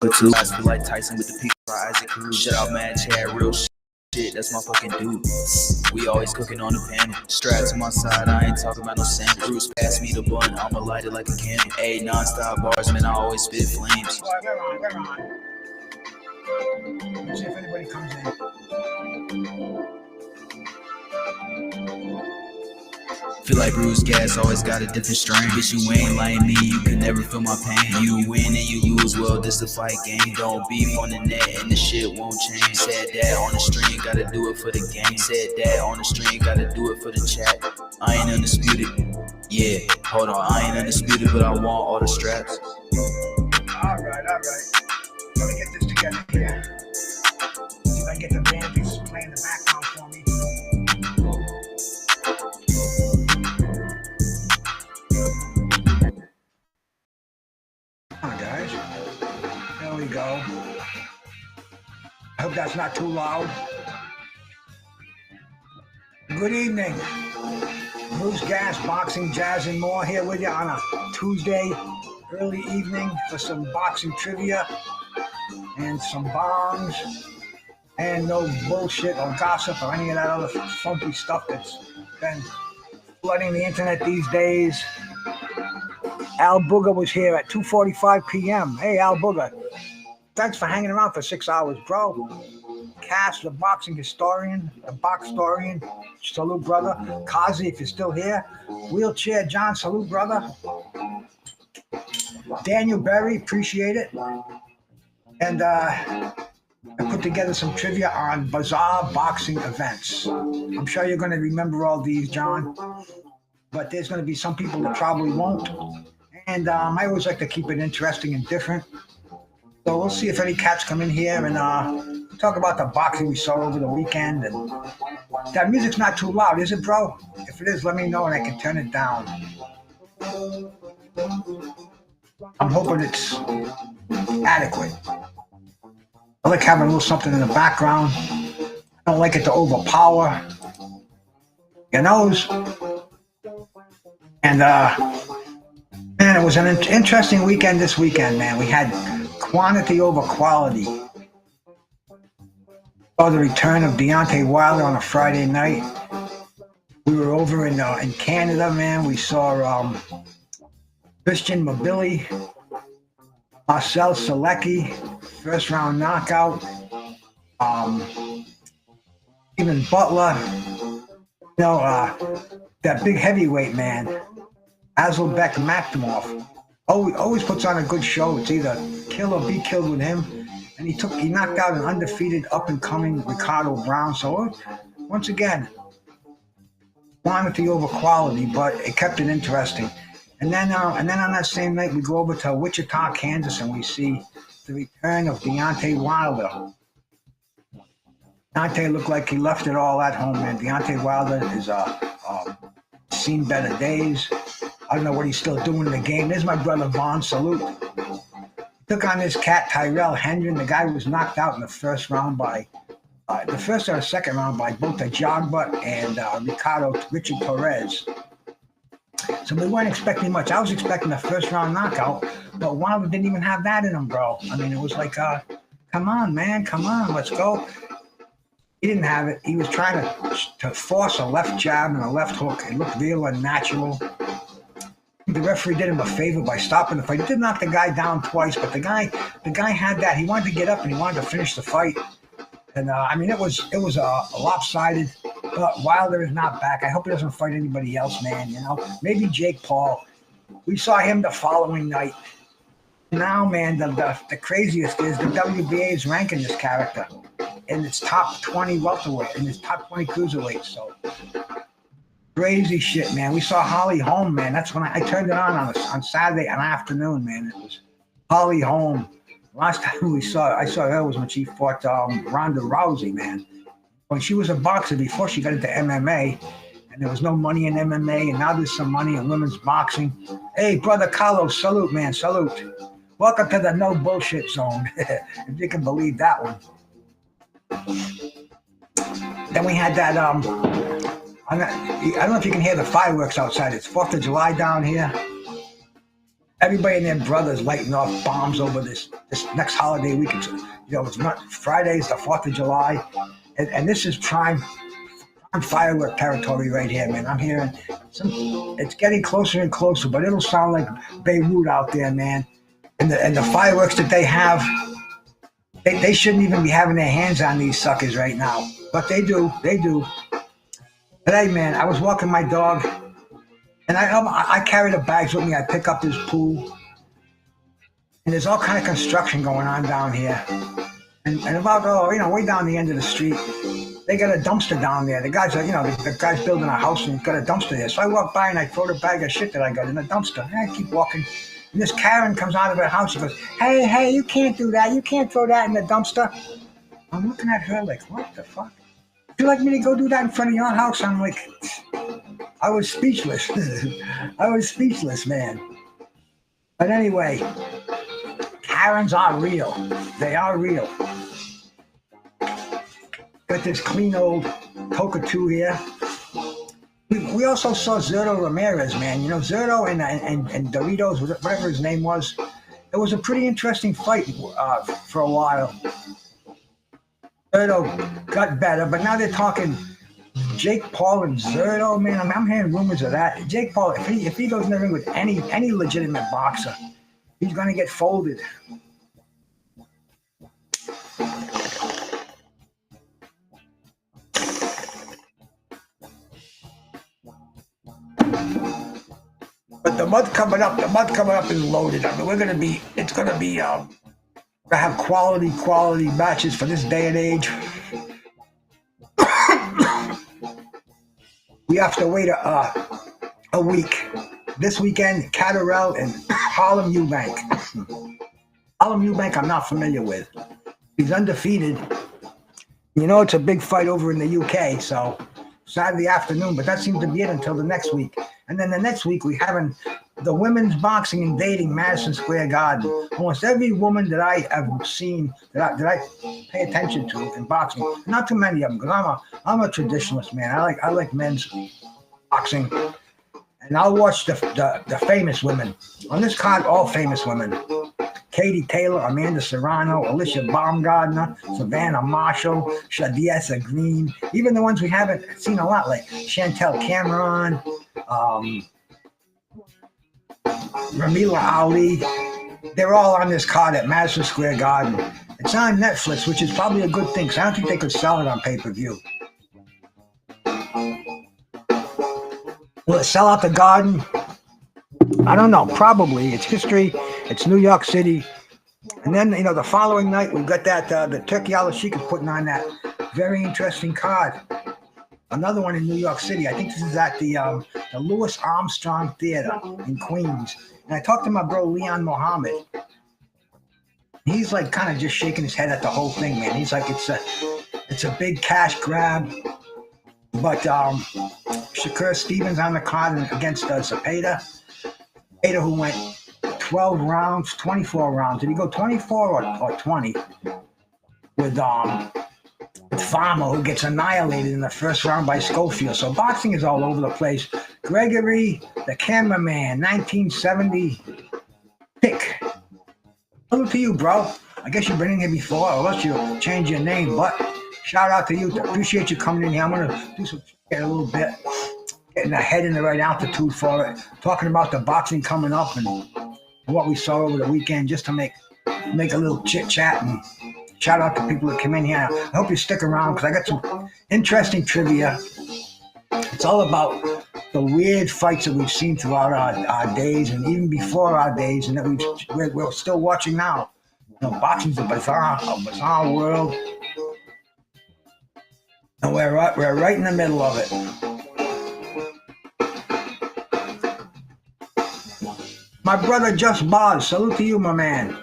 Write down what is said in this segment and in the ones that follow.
But two guys feel like Tyson with the peak by Isaac Cruz. Shut out Mad Chad, real shit, that's my fucking dude. We always cooking on the panel. Straps to my side, I ain't talking about no Santa Cruz. Pass me the bun, I'ma light it like a candle. Ayy, non-stop bars, man, I always spit flames. We're on. Let's see if anybody comes in. Feel like bruised gas, always got a different strain. Bitch, you ain't like me, you can never feel my pain. You win and you lose, well, this the fight game. Don't beef on the net and the shit won't change. Said that on the stream, gotta do it for the game. Said that on the stream, gotta do it for the chat. I ain't undisputed. Yeah, hold on, I ain't undisputed, but I want all the straps. Alright. Let me get this together here. See if I can get the band to play in the background for me. Come on, guys. There we go. I hope that's not too loud. Good evening. Bruce Gas, Boxing, Jazz, and more here with you on a Tuesday early evening for some boxing trivia and some bombs and no bullshit or gossip or any of that other funky stuff that's been flooding the internet these days. Al Booger was here at 2:45 p.m. Hey, Al Booger. Thanks for hanging around for 6 hours, bro. Cass, the boxing historian, the boxtorian, salute, brother. Kazi, if you're still here. Wheelchair John, salute, brother. Daniel Berry, appreciate it. And I put together some trivia on Bazar boxing events. I'm sure you're going to remember all these, John. But there's going to be some people that probably won't. And I always like to keep it interesting and different. So we'll see if any cats come in here and talk about the boxing we saw over the weekend. And that music's not too loud, is it, bro? If it is, let me know and I can turn it down. I'm hoping it's adequate. I like having a little something in the background. I don't like it to overpower your nose. And man, it was an interesting weekend this weekend, man. We had quantity over quality. Saw the return of Deontay Wilder on a Friday night. We were over in Canada, man. We saw Christian Mabili, Marcel Selecki, first round knockout. Even Butler, that big heavyweight man, Azulbek Maktimov, always puts on a good show. It's either kill or be killed with him. And he knocked out an undefeated up-and-coming Ricardo Brown. So once again, quantity over quality, but it kept it interesting. And then on that same night, we go over to Wichita, Kansas, and we see the return of Deontay Wilder. Deontay looked like he left it all at home, man. Deontay Wilder is seen better days. I don't know what he's still doing in the game. There's my brother Vaughn, salute. He took on this cat, Tyrell Hendren. The guy was knocked out in the first round by, the first or the second round by both the Jogba and Richard Torres. So we weren't expecting much. I was expecting a first round knockout, but Wilder didn't even have that in him, bro. I mean, it was like, come on, man, come on, let's go. He didn't have it. He was trying to force a left jab and a left hook. It looked real unnatural. The referee did him a favor by stopping the fight. He did knock the guy down twice, but the guy had that. He wanted to get up and he wanted to finish the fight. And I mean, it was lopsided. But Wilder is not back. I hope he doesn't fight anybody else, man. Maybe Jake Paul. We saw him the following night. Now, man, the craziest is the WBA is ranking this character in its top 20 welterweight, in its top 20 cruiserweight. So crazy shit, man. We saw Holly Holm, man. That's when I turned it on Saturday afternoon, man. It was Holly Holm. Last time I saw her was when she fought Ronda Rousey, man. When she was a boxer before she got into MMA, and there was no money in MMA, and now there's some money in women's boxing. Hey, brother Carlos, salute, man, salute. Welcome to the no bullshit zone, if you can believe that one. Then we had that, I don't know if you can hear the fireworks outside. It's 4th of July down here. Everybody and their brothers lighting off bombs over this next holiday weekend. So, it's not Friday's the 4th of July, and this is prime firework territory right here, man. I'm hearing it's getting closer and closer, but it'll sound like Beirut out there, man. And the fireworks that they have, they shouldn't even be having their hands on these suckers right now, but they do. Today, man, I was walking my dog, and I carry the bags with me. I pick up this pool, and there's all kind of construction going on down here. And about way down the end of the street, they got a dumpster down there. The guys are, the guy's building a house and he's got a dumpster there. So I walk by and I throw the bag of shit that I got in the dumpster. And I keep walking. And this Karen comes out of her house. She goes, hey, you can't do that. You can't throw that in the dumpster. I'm looking at her like, what the fuck? Would you like me to go do that in front of your house? I'm like, I was speechless. I was speechless, man. But anyway, Karens are real. They are real. Got this clean old Coca 2 here. We also saw Zerto Ramirez, man. Zerto and Doritos, whatever his name was. It was a pretty interesting fight for a while. Zerto got better, but now they're talking Jake Paul and Zerto, man. I'm hearing rumors of that. Jake Paul, if he goes in the ring with any legitimate boxer, he's going to get folded. But the month coming up is loaded. I mean, it's going to have quality matches for this day and age. We have to wait a week. This weekend, Catterall and Harlem Eubank. Harlem Eubank, I'm not familiar with. He's undefeated. It's a big fight over in the UK, so Saturday afternoon, but that seems to be it until the next week. And then the next week, we having the women's boxing invading Madison Square Garden. Almost every woman that I have seen, that I pay attention to in boxing, not too many of them, because I'm a traditionalist, man. I like men's boxing. And I'll watch the famous women. On this card, all famous women. Katie Taylor, Amanda Serrano, Alicia Baumgardner, Savannah Marshall, Shadiesa Green, even the ones we haven't seen a lot, like Chantel Cameron, Ramila Ali. They're all on this card at Madison Square Garden. It's on Netflix, which is probably a good thing, because I don't think they could sell it on pay-per-view. Will it sell out the Garden? I don't know. Probably. It's history. It's New York City. And then, the following night, we've got that, the Turkey Al Sheik is putting on that very interesting card. Another one in New York City. I think this is at the Louis Armstrong Theater in Queens. And I talked to my bro, Leon Mohammed. He's like kind of just shaking his head at the whole thing, man. He's like, it's a big cash grab. But Shakur Stevens on the card against Zepeda. Zepeda, who went 12 rounds, 24 rounds. Did he go 24 or 20? With Farmer, who gets annihilated in the first round by Schofield. So boxing is all over the place. Gregory, the cameraman, 1970 pick. Salute to you, bro. I guess you've been in here before, unless you change your name. But shout out to you. Appreciate you coming in here. I'm going to do some a little bit, getting the head in the right altitude for it. Talking about the boxing coming up and what we saw over the weekend, just to make a little chit chat and shout out to people that come in here. I hope you stick around, because I got some interesting trivia. It's all about the weird fights that we've seen throughout our days, and even before our days, and that we're still watching now. Boxing's a bizarre world, and we're right in the middle of it. My brother Just Boz, salute to you, my man.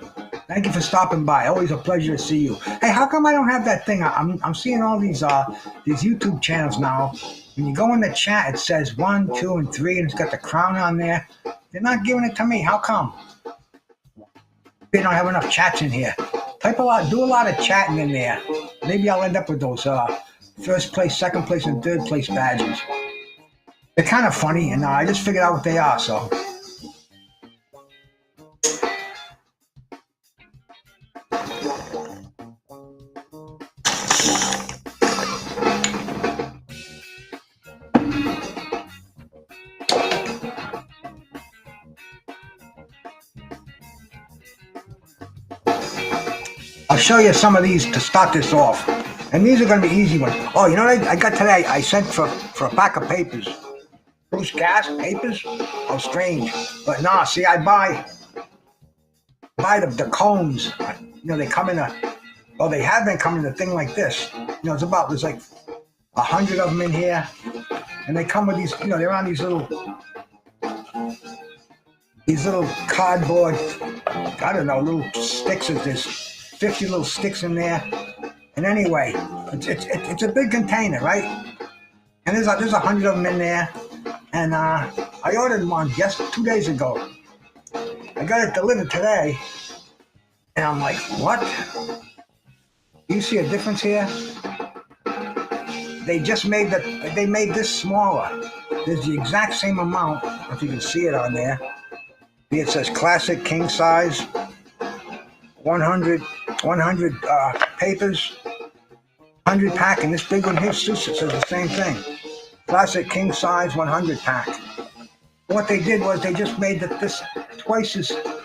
Thank you for stopping by. Always a pleasure to see you. Hey, how come I don't have that thing? I'm seeing all these YouTube channels now. When you go in the chat, it says 1, 2, and 3, and it's got the crown on there. They're not giving it to me. How come? They don't have enough chats in here. Do a lot of chatting in there. Maybe I'll end up with those first place, second place, and third place badges. They're kind of funny, and I just figured out what they are. So I'll show you some of these to start this off. And these are going to be easy ones. Oh, you know what I got today? I sent for a pack of papers. Bruce Gas papers? Oh, strange. But nah, see, I buy the cones. You know, they come in they have been coming in a thing like this. You know, there's like 100 of them in here. And they come with these, you know, they're on these little cardboard, I don't know, little sticks. There's 50 little sticks in there. And anyway, it's a big container, right? And there's 100 of them in there. And I ordered one just 2 days ago. I got it delivered today. And I'm like, what? You see a difference here? They just made this smaller. There's the exact same amount, if you can see it on there. It says classic king size, 100 papers, 100 pack, and this big one here says the same thing. Classic king size, 100 pack. What they did was they just made this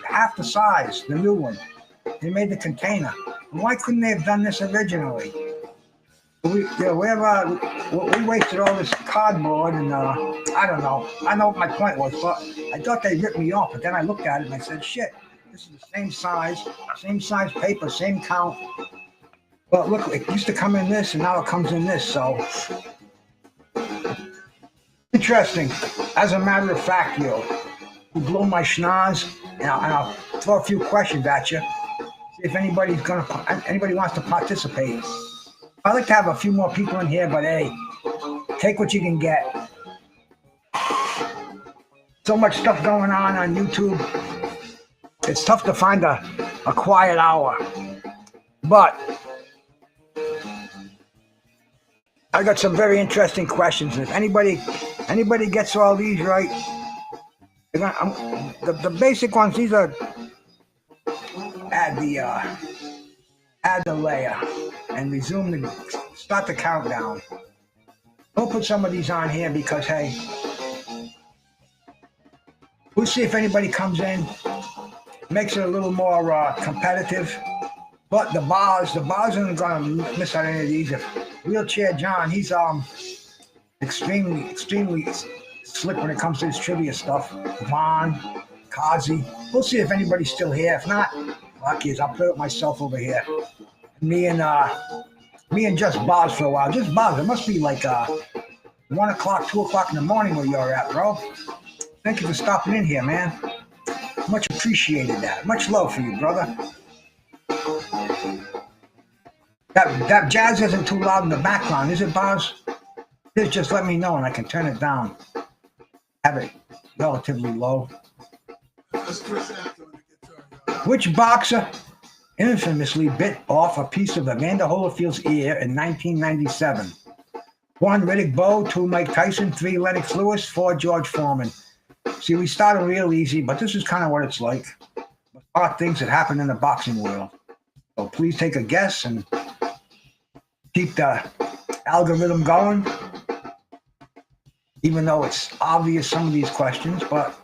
half the size, the new one. They made the container. Why couldn't they have done this originally? We wasted all this cardboard, and I don't know. I know what my point was, but I thought they ripped me off. But then I looked at it and I said, shit, this is the same size paper, same count. But look, it used to come in this, and now it comes in this. So interesting. As a matter of fact, you blow my schnoz, and I'll throw a few questions at you. See if anybody wants to participate. I'd like to have a few more people in here, but hey, take what you can get. So much stuff going on YouTube. It's tough to find a quiet hour. But I got some very interesting questions. And if anybody gets all these right, the basic ones, these are add the layer and start the countdown. We'll put some of these on here because, hey, we'll see if anybody comes in, makes it a little more competitive. But the bars aren't going to miss out any of these. If Wheelchair John, he's extremely slick when it comes to his trivia stuff. Vaughn, Kazi. We'll see if anybody's still here. If not, lucky I'll play with myself over here. Me and just Boz for a while. Just Boz. It must be like 1 o'clock, 2 o'clock in the morning where you're at, bro. Thank you for stopping in here, man. Much appreciated that. Much love for you, brother. That jazz isn't too loud in the background, is it, Boz? Just let me know and I can turn it down. Have it relatively low. Which boxer infamously bit off a piece of Evander Holyfield's ear in 1997? 1, Riddick Bowe. 2, Mike Tyson. 3, Lennox Lewis. 4, George Foreman. See, we started real easy, but this is kind of what it's like. Odd things that happen in the boxing world. So please take a guess and keep the algorithm going. Even though it's obvious, some of these questions, but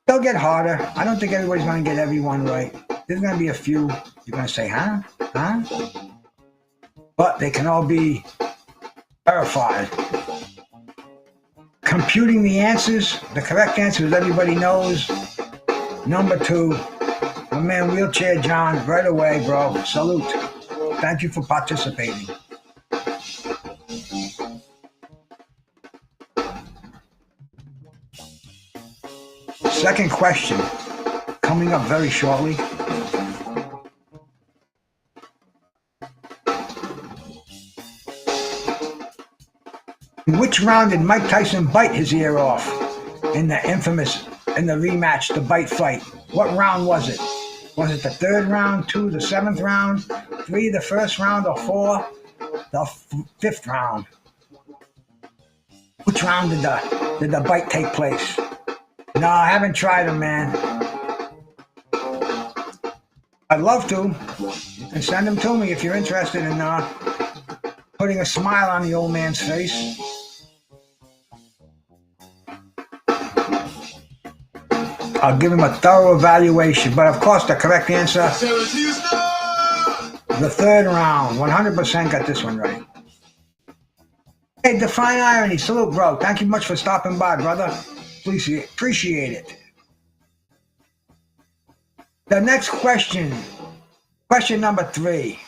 they'll get harder. I don't think everybody's going to get everyone right. There's going to be a few. You're going to say, huh? But they can all be verified. Computing the answers. The correct answer, as everybody knows, number 2. My man Wheelchair John, right away, bro. Salute. Thank you for participating. Second question, coming up very shortly. In which round did Mike Tyson bite his ear off in the rematch, the bite fight? What round was it? Was it the 3rd round, 2, the 7th round, 3, the 1st round, or 4, the 5th round? Which round did the bite take place? No, I haven't tried them, man. I'd love to. You can send them to me if you're interested in putting a smile on the old man's face. I'll give him a thorough evaluation. But of course, the correct answer The third round, 100% got this one right. Hey, Define Irony, salute, bro. Thank you much for stopping by, brother. Appreciate it. The next question number 3.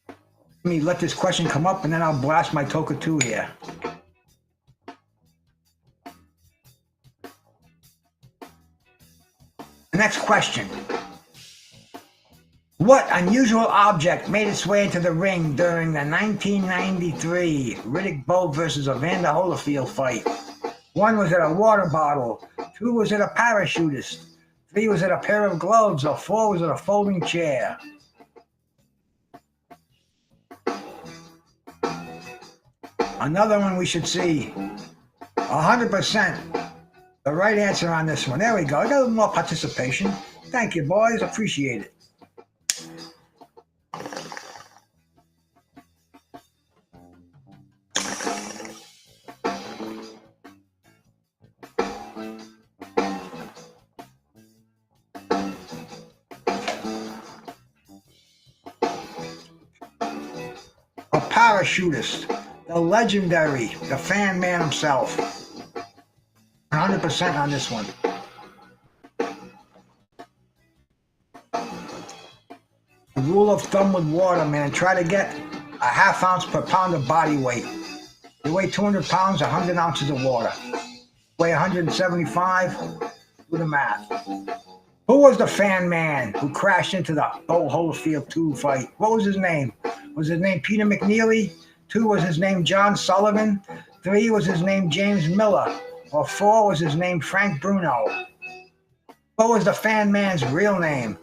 Let me let this question come up, and then I'll blast my Toka 2 here. The next question. What unusual object made its way into the ring during the 1993 Riddick Bowe versus Evander Holyfield fight? 1, was it a water bottle? 2, was it a parachutist? 3, was it a pair of gloves? Or 4, was it a folding chair? Another one we should see. 100%. The right answer on this one. There we go. I got a little more participation. Thank you, boys. Appreciate it. A parachutist. The legendary, the fan man himself. 100% on this one. The rule of thumb with water, man. Try to get a ½ ounce per pound of body weight. You weigh 200 pounds, 100 ounces of water. Weigh 175, do the math. Who was the fan man who crashed into the Bowe Holyfield 2 fight? What was his name? Was his name Peter McNeely? 2, was his name John Sullivan? 3, was his name James Miller? Or 4, was his name Frank Bruno? What was the fan man's real name?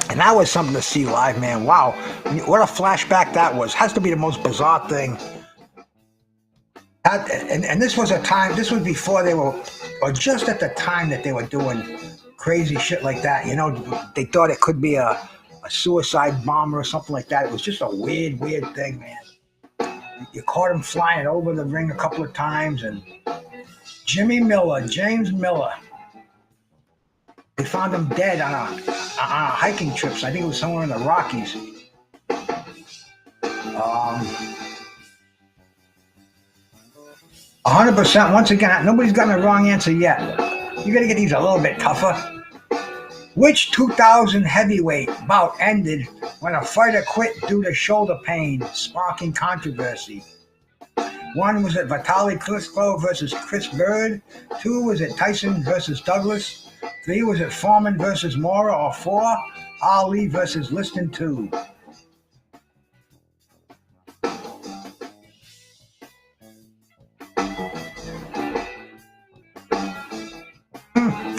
And that was something to see live, man. Wow. What a flashback that was. Has to be the most bizarre thing. And this was a time, this was before they were, or just at the time that they were doing crazy shit like that. You know, they thought it could be a suicide bomber or something like that. It was just a weird thing, man. You caught him flying over the ring a couple of times. And James Miller, they found him dead on a hiking trip. So I think it was somewhere in the Rockies. 100%. Once again, nobody's gotten the wrong answer yet. You got to get these a little bit tougher. Which 2000 heavyweight bout ended when a fighter quit due to shoulder pain, sparking controversy? 1, was it Vitaly Klitschko versus Chris Bird? 2, was it Tyson versus Douglas? 3, was it Foreman versus Mora? Or 4, Ali versus Liston 2?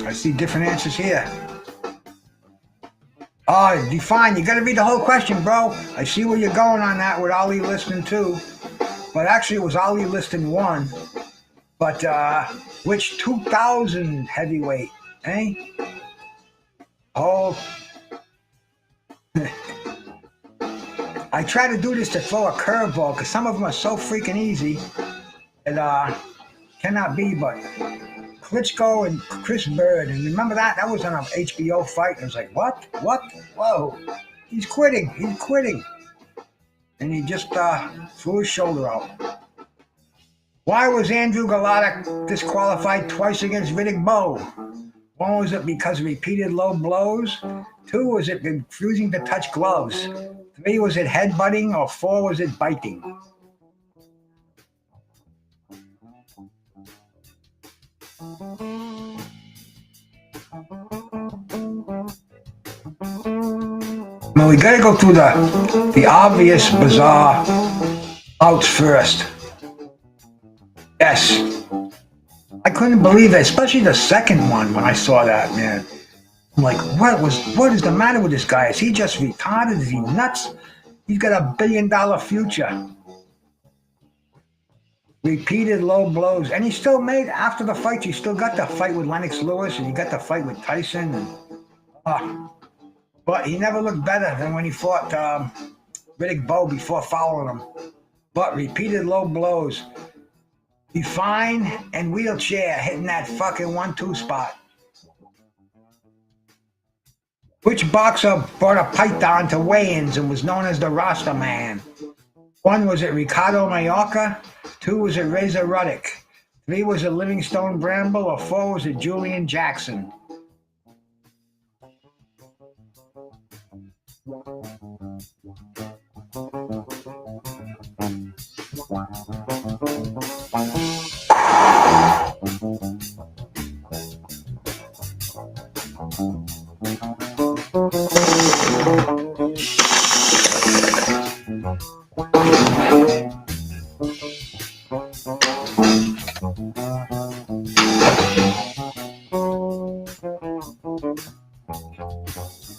I see different answers here. Oh, Define, you got to read the whole question, bro. I see where you're going on that with Ali Liston 2. But actually, it was Ali Liston 1. But which 2000 heavyweight, eh? Oh. I try to do this to throw a curveball because some of them are so freaking easy. It cannot be, but Klitschko and Chris Bird, and remember that? That was on an HBO fight. It was like, what? Whoa. He's quitting. And he just threw his shoulder out. Why was Andrew Galata disqualified twice against Riddick Bowe? 1, was it because of repeated low blows? 2, was it refusing to touch gloves? 3, was it headbutting? Or 4, was it biting? Well, we gotta go through the obvious bizarre outs first. Yes. I couldn't believe it, especially the second one when I saw that, man. I'm like, what is the matter with this guy? Is he just retarded? Is he nuts? He's got a $1 billion future. Repeated low blows. And he still made, after the fight, you still got the fight with Lennox Lewis, and you got the fight with Tyson. And But he never looked better than when he fought Riddick Bowe before following him. But repeated low blows, defined and wheelchair hitting that fucking 1-2 spot. Which boxer brought a python to weigh-ins and was known as the Rasta Man? 1, was it Ricardo Mayorga? 2, was it Razor Ruddock? 3, was it Livingstone Bramble? Or 4, was it Julian Jackson?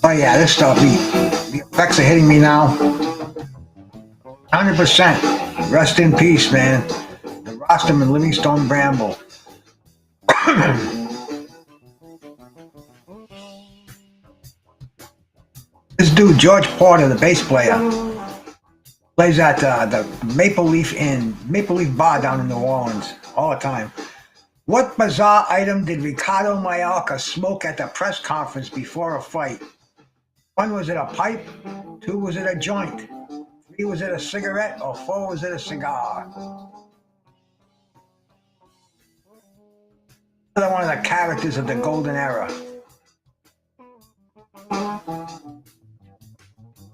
Oh yeah, this stuff, the effects are hitting me now. 100%. Rest in peace, man. The Rosterman Livingstone Bramble. This dude, George Porter, the bass player, plays at the Maple Leaf Bar down in New Orleans all the time. What Bazar item did Ricardo Mayorga smoke at the press conference before a fight? 1, was it a pipe? 2, was it a joint? 3, was it a cigarette? Or 4, was it a cigar? Another one of the characters of the golden era.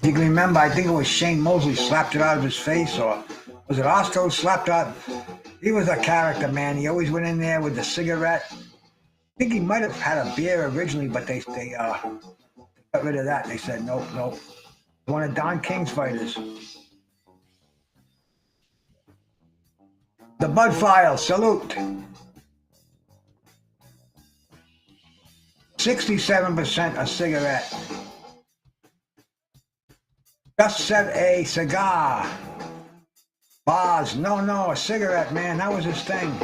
You can remember, I think it was Shane Mosley slapped it out of his face, or was it Oscar who slapped out? He was a character, man. He always went in there with the cigarette. I think he might have had a beer originally, but they got rid of that. They said, nope. One of Don King's fighters. The Bud File, salute. 67% a cigarette. Just said a cigar. Boz, no, a cigarette, man. That was his thing.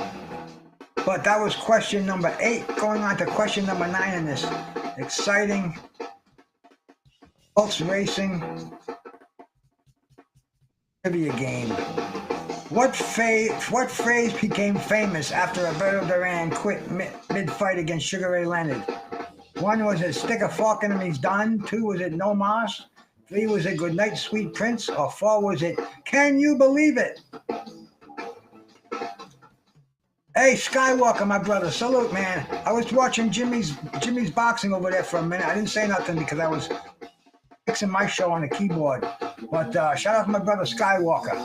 But that was question number 8. Going on to question number 9 in this exciting pulse racing trivia game. What phrase became famous after Alberto Duran quit mid-fight against Sugar Ray Leonard? 1, was it stick a fork in him, he's done? 2, was it no mas? 3, was it good night, sweet prince? Or 4, was it can you believe it? Hey, Skywalker, my brother, salute, man. I was watching Jimmy's boxing over there for a minute. I didn't say nothing because I was fixing my show on the keyboard. But shout out to my brother Skywalker.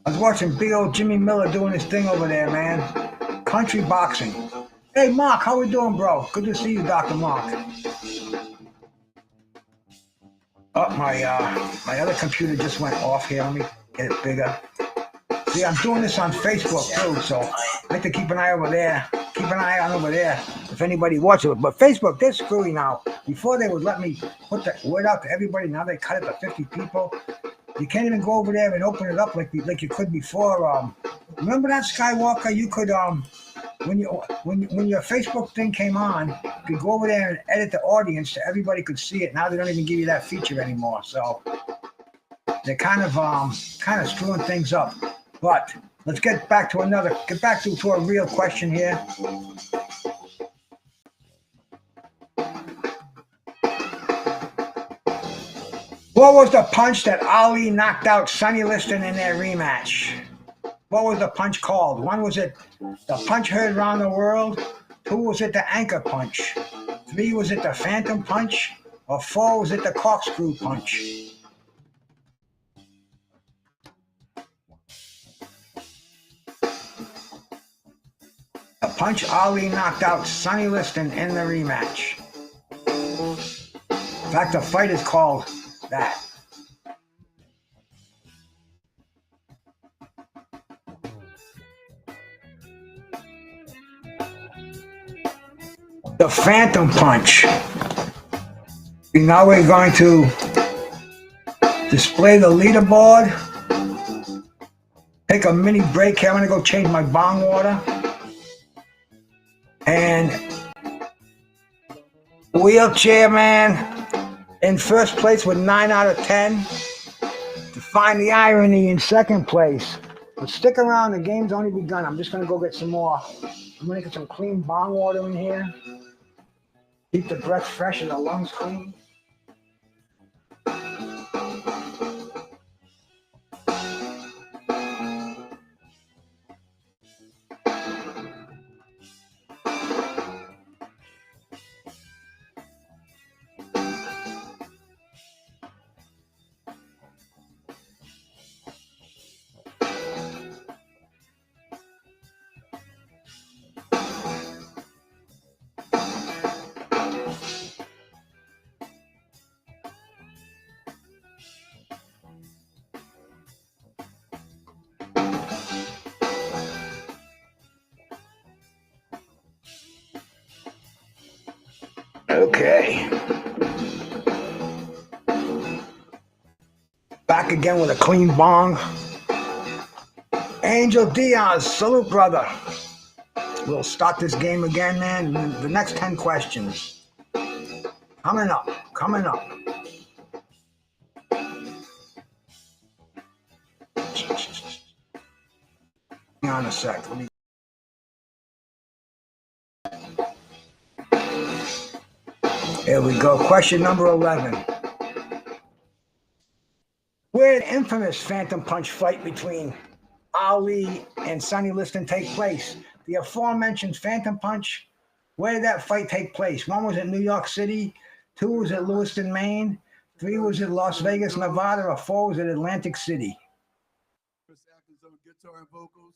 I was watching big old Jimmy Miller doing his thing over there, man. Country boxing. Hey, Mark, how we doing, bro? Good to see you, Dr. Mark. Oh, my other computer just went off here. Let me get it bigger. See, I'm doing this on Facebook too, so I like to keep an eye over there. Keep an eye on over there if anybody watches it. But Facebook, they're screwy now. Before they would let me put the word out to everybody. Now they cut it to 50 people. You can't even go over there and open it up like you could before. Remember that, Skywalker? You could when your Facebook thing came on, you could go over there and edit the audience so everybody could see it. Now they don't even give you that feature anymore. So they're kind of screwing things up. But let's get back to a real question here. What was the punch that Ali knocked out Sonny Liston in their rematch? What was the punch called? 1, was it the punch heard around the world? 2, was it the anchor punch? 3, was it the phantom punch? Or 4, was it the corkscrew punch? The punch Ali knocked out Sonny Liston in the rematch. In fact, the fight is called that. The phantom punch. Now we're going to display the leaderboard. Take a mini break here. I'm going to go change my bong water. And Wheelchair man in first place with 9 out of 10. To find the irony in second place. But stick around, the game's only begun. I'm just gonna go get some more. I'm gonna get some clean bong water in here. Keep the breath fresh and the lungs clean. Okay. Back again with a clean bong. Angel Diaz, salute, brother. We'll start this game again, man. The next 10 questions. Coming up. Hang on a sec. Here we go. Question number 11. Where did the infamous Phantom Punch fight between Ali and Sonny Liston take place? The aforementioned Phantom Punch, where did that fight take place? 1 was in New York City, 2 was at Lewiston, Maine, 3 was in Las Vegas, Nevada, or 4 was at Atlantic City. Chris Atkins on guitar and vocals.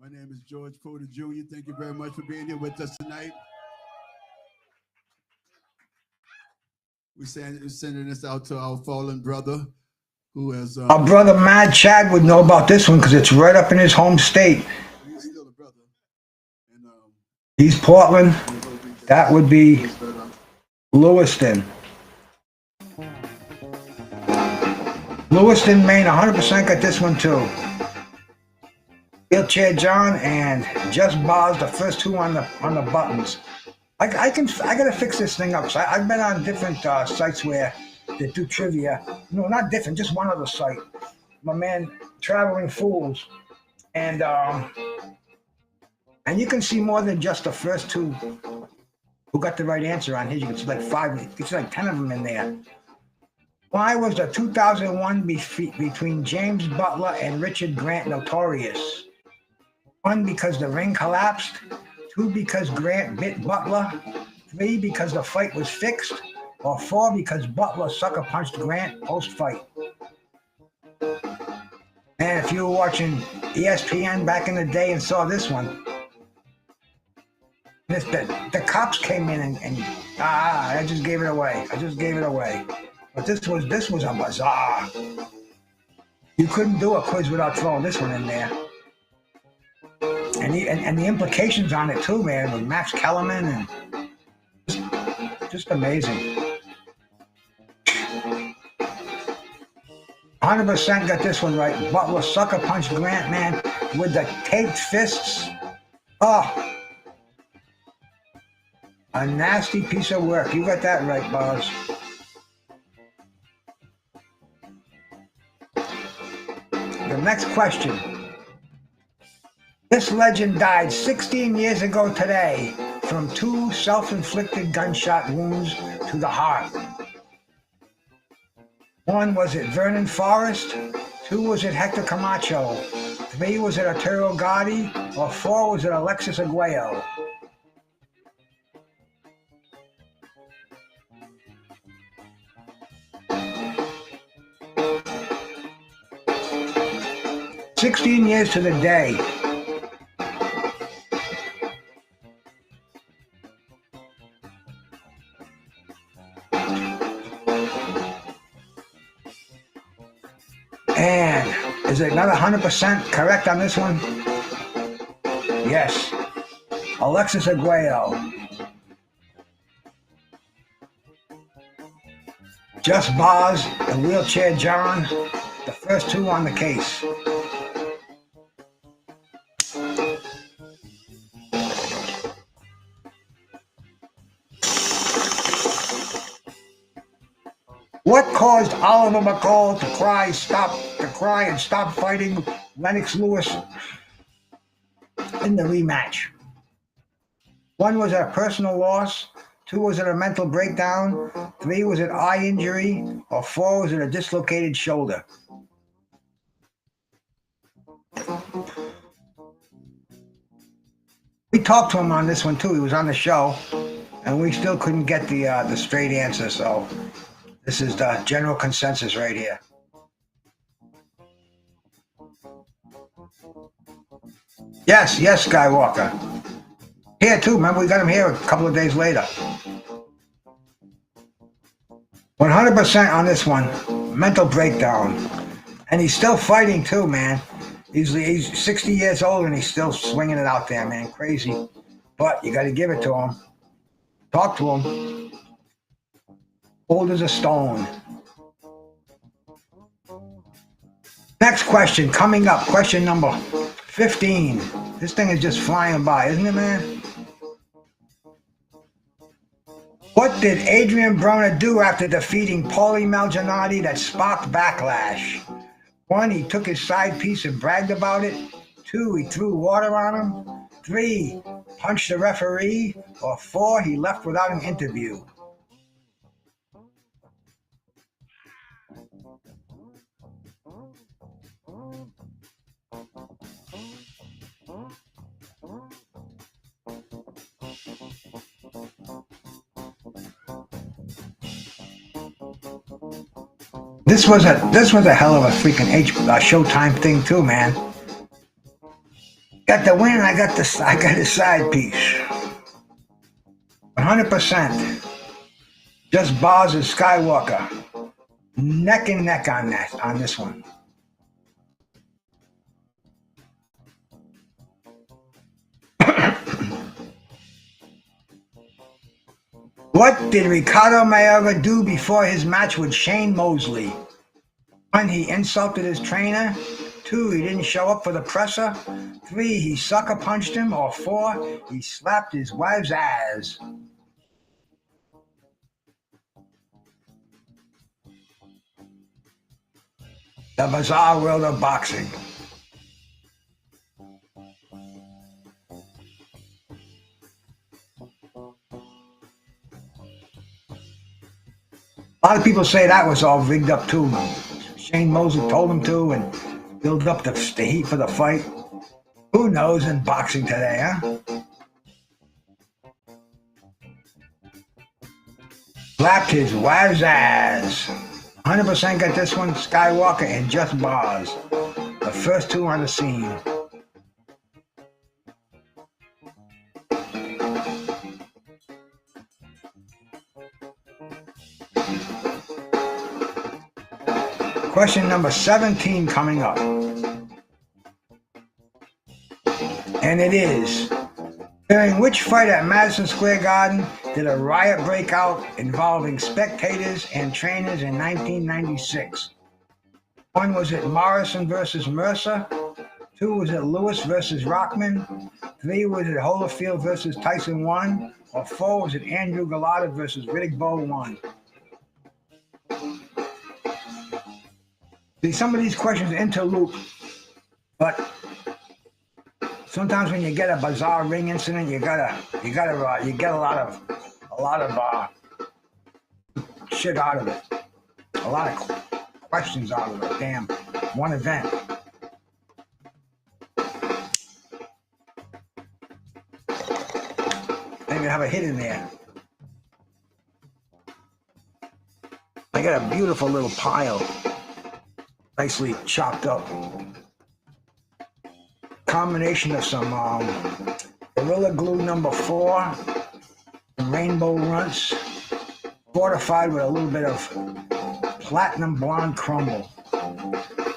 My name is George Porter Jr. Thank you very much for being here with us tonight. We're sending this out to our fallen brother, who has... Our brother Mad Chad would know about this one because it's right up in his home state. He's still a brother. And, he's Portland. That would be Lewiston. Lewiston, Maine, 100% got this one too. Wheelchair John and Just Boz, the first 2 on the buttons. I gotta fix this thing up. So I've been on different sites where they do trivia. No, not different, just one other site. My man, Traveling Fools, and you can see more than just the first 2 who got the right answer on here. You can see like 5, it's like 10 of them in there. Why was the 2001 between James Butler and Richard Grant notorious? 1, because the ring collapsed. 2, because Grant bit Butler. 3, because the fight was fixed. Or 4, because Butler sucker punched Grant post-fight. And if you were watching ESPN back in the day and saw this one, the cops came in and I just gave it away. But this was a Bazar. You couldn't do a quiz without throwing this one in there. And the implications on it too, man, with Max Kellerman and just amazing. 100% got this one right. Butler sucker punched Grant, man, with the taped fists. Oh, a nasty piece of work. You got that right, Boz. The next question. This legend died 16 years ago today from 2 self-inflicted gunshot wounds to the heart. 1 was at Vernon Forrest, 2 was at Hector Camacho, 3 was at Arturo Gotti, or 4 was at Alexis Arguello. "16 years to the day." And is it another 100% correct on this one? Yes. Alexis Arguello. Just Boz and Wheelchair John, the first 2 on the case. What caused Oliver McCall to cry and stop fighting Lennox Lewis in the rematch? 1, was it a personal loss? 2, was it a mental breakdown? 3, was it eye injury? Or 4, was it a dislocated shoulder? We talked to him on this one too. He was on the show, and we still couldn't get the straight answer. So this is the general consensus right here. Yes, Skywalker. Here too. Remember, we got him here a couple of days later. 100% on this one. Mental breakdown, and he's still fighting too, man. He's 60 years old and he's still swinging it out there, man. Crazy. But you got to give it to him. Talk to him. Old as a stone. Next question coming up. Question number 15. This thing is just flying by, isn't it, man? What did Adrian Broner do after defeating Paulie Malignaggi that sparked backlash? 1, he took his side piece and bragged about it. 2, he threw water on him. 3, punched the referee. Or 4, he left without an interview. This was a hell of a freaking Showtime thing too, man. Got the win. I got the side piece. 100%. Just Bars and Skywalker, neck and neck on this one. What did Ricardo Mayorga do before his match with Shane Mosley? 1, he insulted his trainer. 2, he didn't show up for the presser. 3, he sucker punched him. Or 4, he slapped his wife's ass. The bizarre world of boxing. A lot of people say that was all rigged up too. Shane Mosley told him to and build up the heat for the fight. Who knows in boxing today, huh? Slapped his wife's ass. 100% got this one, Skywalker and Just Bars. The first 2 on the scene. Question number 17 coming up. And it is, during which fight at Madison Square Garden did a riot break out involving spectators and trainers in 1996? 1, was it Morrison versus Mercer? 2, was it Lewis versus Rockman? 3, was it Holyfield versus Tyson 1? Or 4, was it Andrew Galata versus Riddick Bowe 1? See, some of these questions interloop, but sometimes when you get a bizarre ring incident, you get a lot of shit out of it, a lot of questions out of it. Damn, one event. Maybe have a hit in there. I got a beautiful little pile. Nicely chopped up. Combination of some Gorilla Glue number 4, some Rainbow Runts, fortified with a little bit of Platinum Blonde Crumble.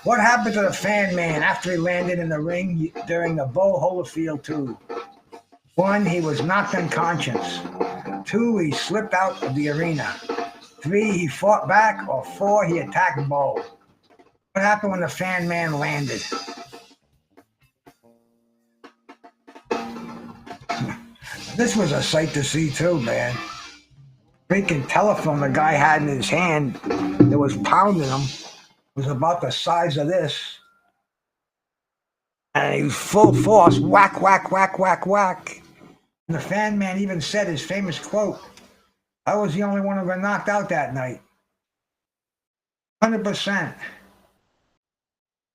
What happened to the Fan Man after he landed in the ring during the Bo Holyfield 2? 1, he was knocked unconscious. 2, he slipped out of the arena. 3, he fought back. Or 4, he attacked Bo. What happened when the Fan Man landed? This was a sight to see too, man. freaking telephone the guy had in his hand that was pounding him was about the size of this. And he was full force, whack, whack, whack, whack, whack. And the fan man even said his famous quote, I was the only one who got knocked out that night. 100%.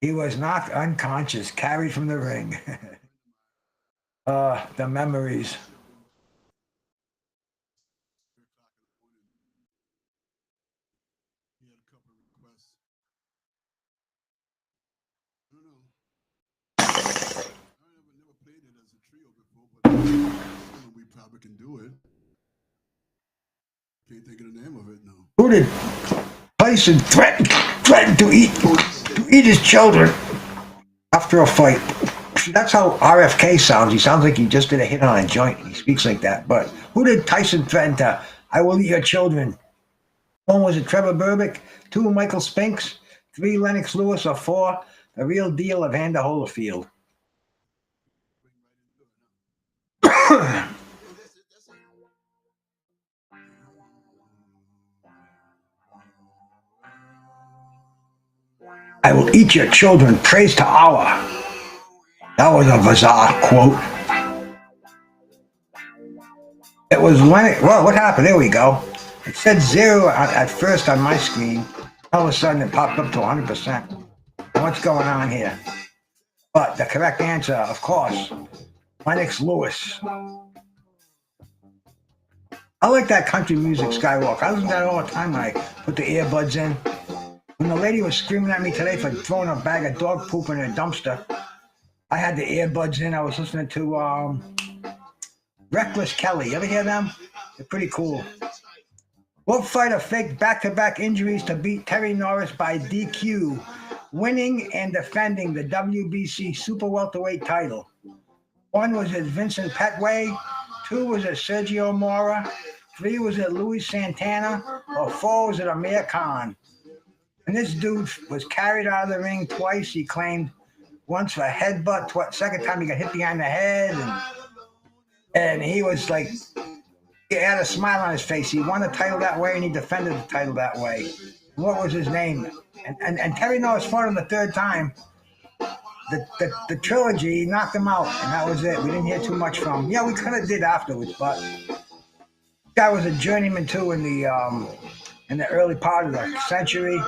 He was knocked unconscious, carried from the ring. The memories. He had a couple of requests. I don't know. I never played it as a trio before, but we probably can do it. Can't think of the name of it now. Who did Tyson threaten to eat his children after a fight? That's how RFK sounds. He sounds like he just did a hit on a joint. He speaks like that. But who did Tyson threaten to? I will eat your children. One, was it Trevor Berbick? 2, Michael Spinks. 3, Lennox Lewis. Or 4, the real deal of Evander Holyfield. I will eat your children. Praise to Allah. That was a Bazar quote. It was Lennox. Well, what happened? There we go. It said 0 at first on my screen. All of a sudden, it popped up to 100%. What's going on here? But the correct answer, of course, Lennox Lewis. I like that country music, Skywalk. I listen to that all the time when I put the earbuds in. When the lady was screaming at me today for throwing a bag of dog poop in a dumpster, I had the earbuds in. I was listening to Reckless Kelly. You ever hear them? They're pretty cool. What fighter faked back-to-back injuries to beat Terry Norris by DQ, winning and defending the WBC super welterweight title? 1, was it Vincent Petway? 2, was it Sergio Mora? 3, was it Luis Santana? Or 4, was it Amir Khan? And this dude was carried out of the ring twice. He claimed once for a headbutt, second time he got hit behind the head, and he was like, he had a smile on his face. He won the title that way, and he defended the title that way. What was his name? And Terry Norris fought him the third time. The trilogy knocked him out, and that was it. We didn't hear too much from him. Yeah, we kind of did afterwards, but this guy was a journeyman too in the early part of the century.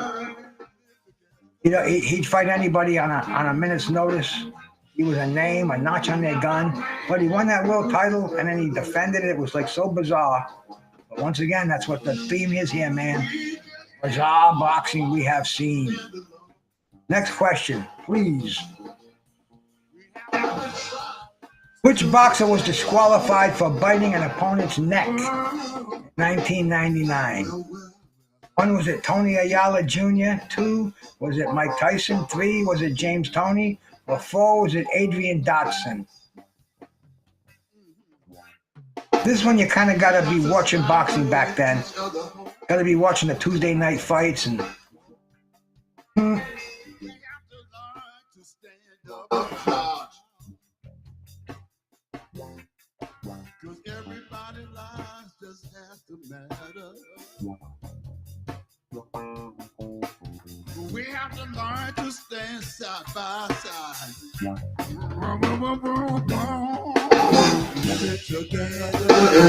You know, he'd fight anybody on a minute's notice. He was a name, a notch on their gun. But he won that world title, and then he defended it. It was like so bizarre. But once again, that's what the theme is here, man. Bizarre boxing we have seen. Next question, please. Which boxer was disqualified for biting an opponent's neck in 1999? 1, was it Tony Ayala Jr.? 2, was it Mike Tyson? 3, was it James Toney? Or 4, was it Adrian Dotson? This one you kind of got to be watching boxing back then. Got to be watching the Tuesday night fights and. Cause everybody's lives just has to matter. We have to learn to stand side by side.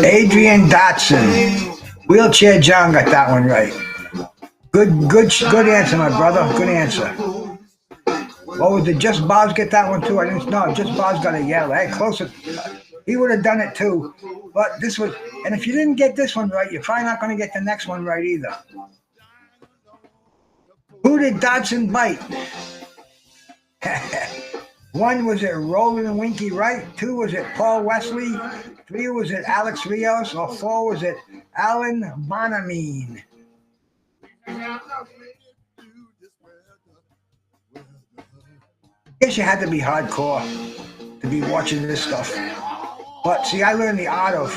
Adrian Dotson. Wheelchair John got that one right. Good answer, my brother. Good answer. Oh, did Just Boz get that one too? I didn't know. Just Boz got a yellow. Hey, closer. He would have done it too. But this was, and if you didn't get this one right, you're probably not going to get the next one right either. Who did Dodson bite? 1, was it Roland Winky Wright? 2, was it Paul Wesley? 3, was it Alex Rios? Or 4, was it Alan Bonamine? I guess you had to be hardcore to be watching this stuff. But see, I learned the art of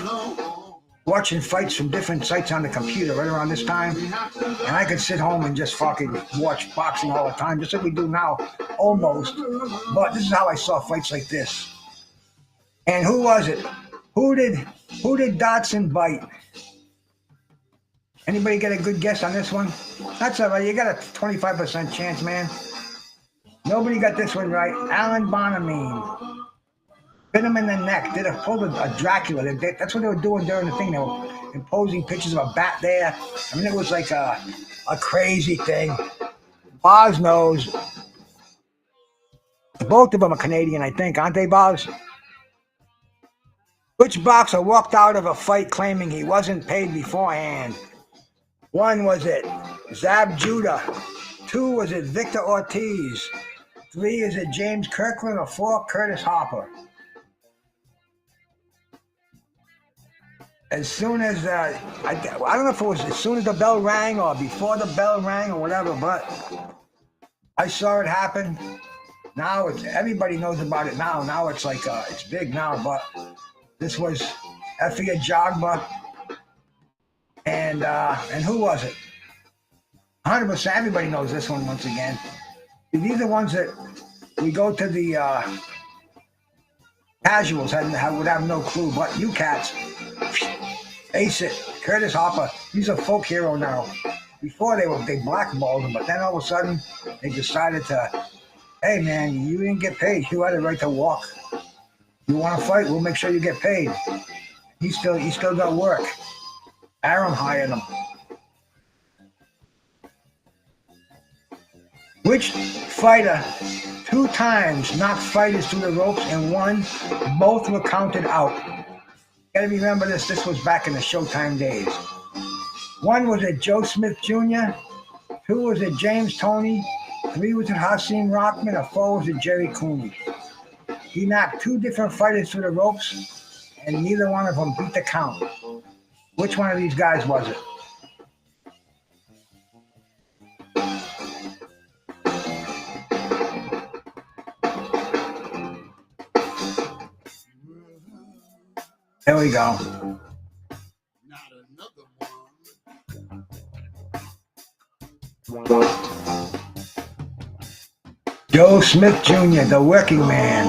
watching fights from different sites on the computer right around this time. And I could sit home and just fucking watch boxing all the time, just like we do now, almost. But this is how I saw fights like this. And who was it? Who did Dotson bite? Anybody get a good guess on this one? That's all right. You got a 25% chance, man. Nobody got this one right. Alan Bonamine. Bit him in the neck. Did pulled a Dracula. That's what they were doing during the thing. They were imposing pictures of a bat there. I mean, it was like a crazy thing. Boz knows. Both of them are Canadian, I think, aren't they, Boz? Which boxer walked out of a fight claiming he wasn't paid beforehand? 1, was it Zab Judah? 2, was it Victor Ortiz? 3, is it James Kirkland? Or 4, Curtis Harper? As soon as, I don't know if it was as soon as the bell rang or before the bell rang or whatever, but I saw it happen. Now everybody knows about it now. Now it's like, it's big now, but this was Effie Jogba. And who was it? 100%, everybody knows this one once again. These are ones that we go to the casuals would have no clue, but you cats, ace it. Curtis Harper, he's a folk hero now. Before they blackballed him, but then all of a sudden they decided to, hey man, you didn't get paid. You had a right to walk. You want to fight? We'll make sure you get paid. He still got work. Aaron hired him. Which fighter 2 times knocked fighters through the ropes and won? Both were counted out. You gotta remember this. This was back in the Showtime days. 1, was it Joe Smith Jr.? 2, was it James Toney? 3, was it Hasim Rockman? Or 4, was it Jerry Cooney? He knocked 2 different fighters through the ropes, and neither one of them beat the count. Which one of these guys was it? There we go. Not another one. Joe Smith Jr., the working man.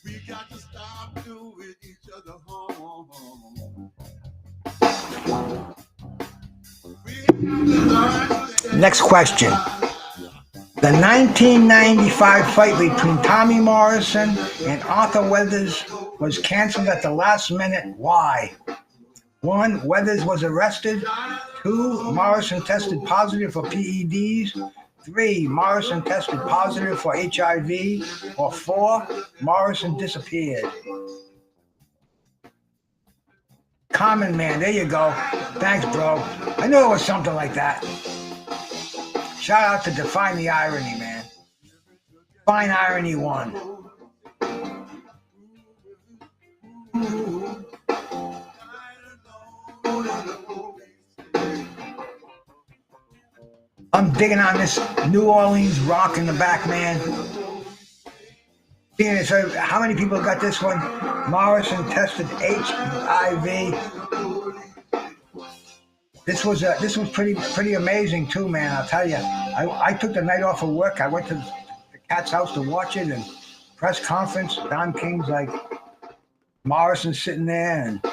We got to stop doing each other harm. Next question. The 1995 fight between Tommy Morrison and Arthur Weathers was canceled at the last minute. Why? 1, Weathers was arrested. 2, Morrison tested positive for PEDs. 3, Morrison tested positive for HIV. Or 4, Morrison disappeared. Common Man, there you go. Thanks, bro. I knew it was something like that. Shout out to Define the Irony, man. Define Irony 1. I'm digging on this New Orleans rock in the back, man. How many people got this one? Morrison tested HIV. This was pretty amazing too, man. I'll tell you. I took the night off of work. I went to the cat's house to watch it, and press conference. Don King's like, Morrison's sitting there, and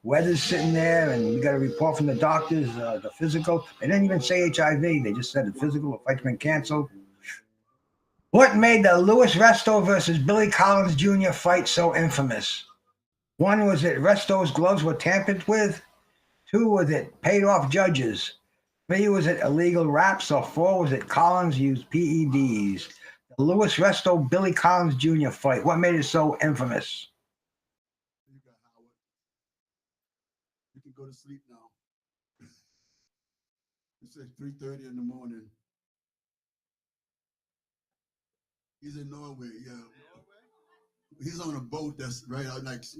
Weather's sitting there, and we got a report from the doctors, the physical. They didn't even say HIV. They just said the physical. The fight's been canceled. What made the Louis Resto versus Billy Collins Jr. fight so infamous? 1, was it Resto's gloves were tampered with? 2, was it paid off judges? 3, was it illegal raps? Or 4, was it Collins used PEDs? The Louis Resto Billy Collins Jr. fight. What made it so infamous? You got Howard. You can go to sleep now. It's like 3:30 in the morning. He's in Norway, yeah. He's on a boat that's right out, like he's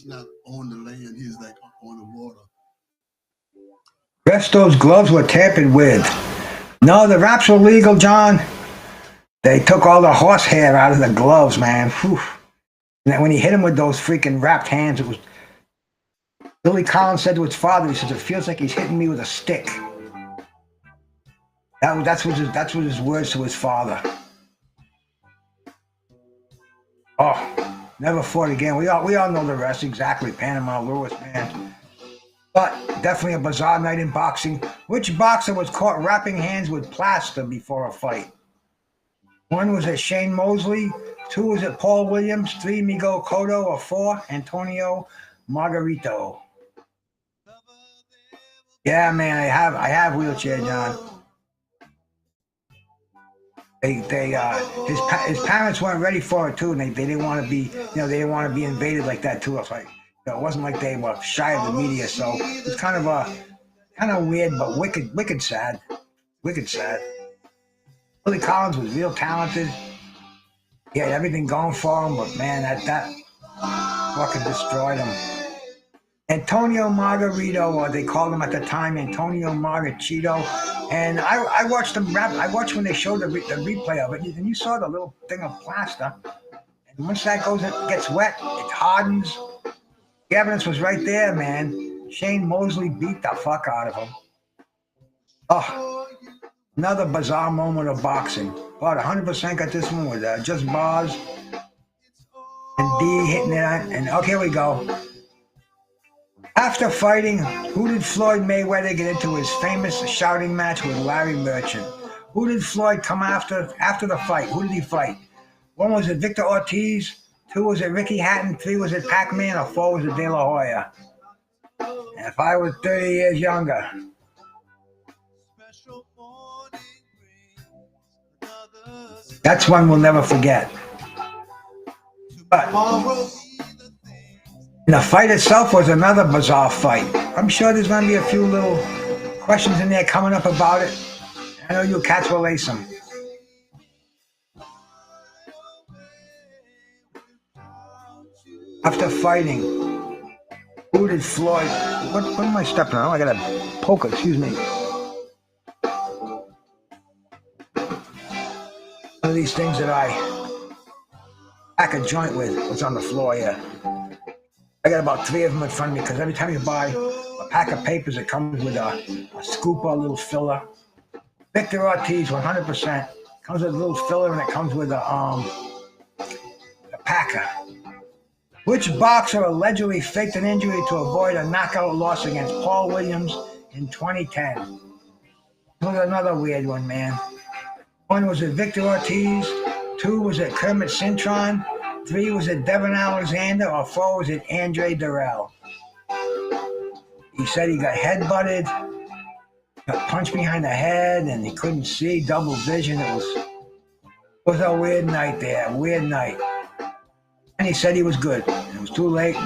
not on the land. He's like on the water. Resto's gloves were tampered with. No, the wraps were legal, John. They took all the horse hair out of the gloves, man. Whew. And when he hit him with those freaking wrapped hands, it was. Billy Collins said to his father, he says, it feels like he's hitting me with a stick. That's what his words to his father. Oh, never fought again. We all know the rest exactly. Panama Lewis, man. But definitely a bizarre night in boxing. Which boxer was caught wrapping hands with plaster before a fight? One was it Shane Mosley. Two was it Paul Williams. Three Miguel Cotto. Or four Antonio Margarito. Yeah, man, I have wheelchair, John. His parents weren't ready for it too, and they didn't want to be, they didn't want to be invaded like that too. It's like, it wasn't like they were shy of the media, so it's kind of weird, but wicked sad, wicked sad. Billy Collins was real talented. He had everything going for him, but man, that fucking destroyed him. Antonio Margarito, or they called him at the time Antonio Margarito. And I watched them rap. I watched when they showed the replay of it, and you saw the little thing of plaster. And once that gets wet, it hardens. The evidence was right there, man. Shane Mosley beat the fuck out of him. Oh, another bizarre moment of boxing. About 100% got this one with just bars and D hitting it. And okay, here we go. After fighting, who did Floyd Mayweather get into his famous shouting match with Larry Merchant? Who did Floyd come after the fight? Who did he fight? One was it Victor Ortiz, two was it Ricky Hatton, three was it Pac-Man, or four was it De La Hoya? And if I was 30 years younger. That's one we'll never forget. But the fight itself was another bizarre fight. I'm sure there's going to be a few little questions in there coming up about it. I know you cats will ace them. After fighting, who did Floyd... What am I stepping on? Oh, I got a poker, excuse me. One of these things that I pack a joint with was on the floor here. I got about three of them in front of me because every time you buy a pack of papers, it comes with a scoop or a little filler. Victor Ortiz, 100%. Comes with a little filler and it comes with a packer. Which boxer allegedly faked an injury to avoid a knockout loss against Paul Williams in 2010? This was another weird one, man. One was it Victor Ortiz. Two was it Kermit Cintron. Three was it Devin Alexander, or four was it Andre Durrell? He said he got headbutted, got punched behind the head, and he couldn't see, double vision. It was a weird night there, weird night. And he said he was good. It was too late.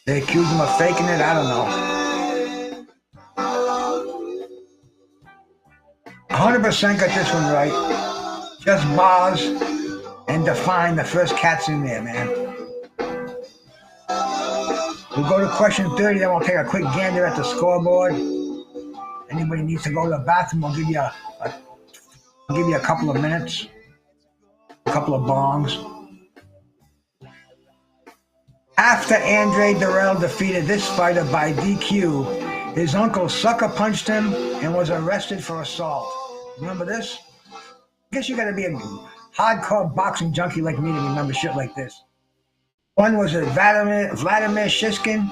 They accused him of faking it. I don't know. 100% got this one right. Just bars and define the first cats in there, man. We'll go to question 30, then we'll take a quick gander at the scoreboard. Anybody needs to go to the bathroom, I'll give you a couple of minutes, a couple of bongs. After Andre Durrell defeated this fighter by DQ, his uncle sucker punched him and was arrested for assault. Remember this? I guess you gotta be a hardcore boxing junkie like me to remember shit like this. One was it Vladimir Shishkin.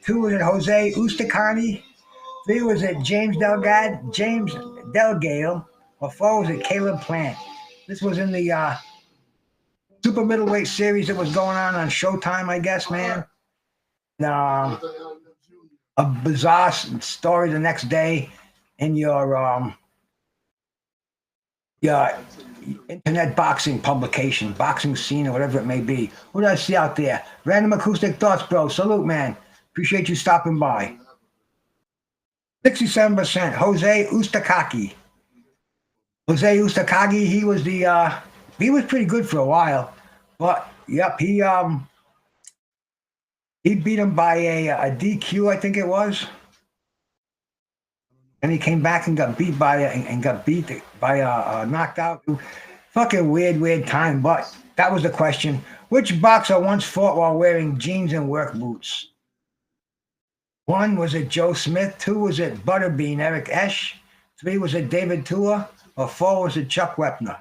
Two was it Jose Ustacani. Three was it James Delgado. Or four was it Caleb Plant. This was in the super middleweight series that was going on Showtime, I guess, man. A bizarre story the next day in your internet boxing publication, Boxing Scene, or whatever it may be. What do I see out there? Random Acoustic Thoughts, bro. Salute, man. Appreciate you stopping by. 67%, Jose Ustacaki. Jose Ustacaki, he was pretty good for a while, but yep, he beat him by a DQ, I think it was. And he came back and got beat by a knocked out. Fucking weird time, but that was the question. Which boxer once fought while wearing jeans and work boots? 1 was it Joe Smith, 2 was it Butterbean Eric Esch, 3 was it David Tua, or 4 was it Chuck Wepner?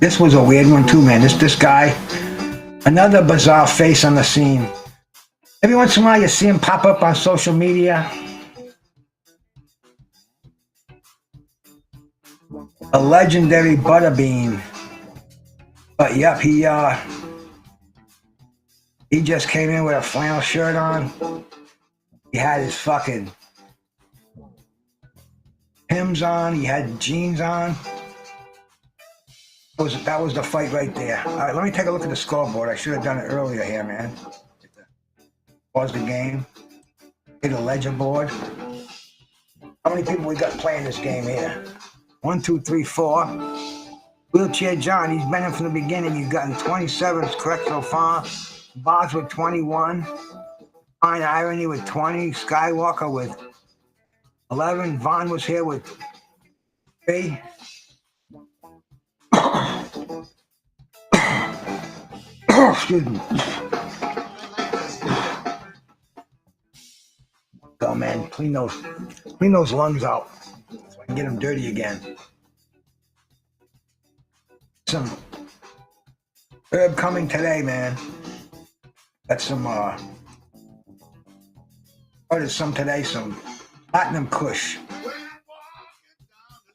This was a weird one too, man. This guy, another bizarre face on the scene. Every once in a while you see him pop up on social media. A legendary Butterbean. But yep, he just came in with a flannel shirt on. He had his fucking Hims on. He had jeans on. That was the fight right there. All right, let me take a look at the scoreboard. I should have done it earlier here, man. Pause the game. Hit a ledger board. How many people we got playing this game here? 1, 2, 3, 4. Wheelchair John, he's been in from the beginning. He's gotten 27 correct so far. Boz with 21. Fine Irony with 20. Skywalker with 11. Vaughn was here with 3. Excuse me. Go, man. Clean those lungs out so I can get them dirty again. Some herb coming today, man. Got some ordered some today, some platinum kush.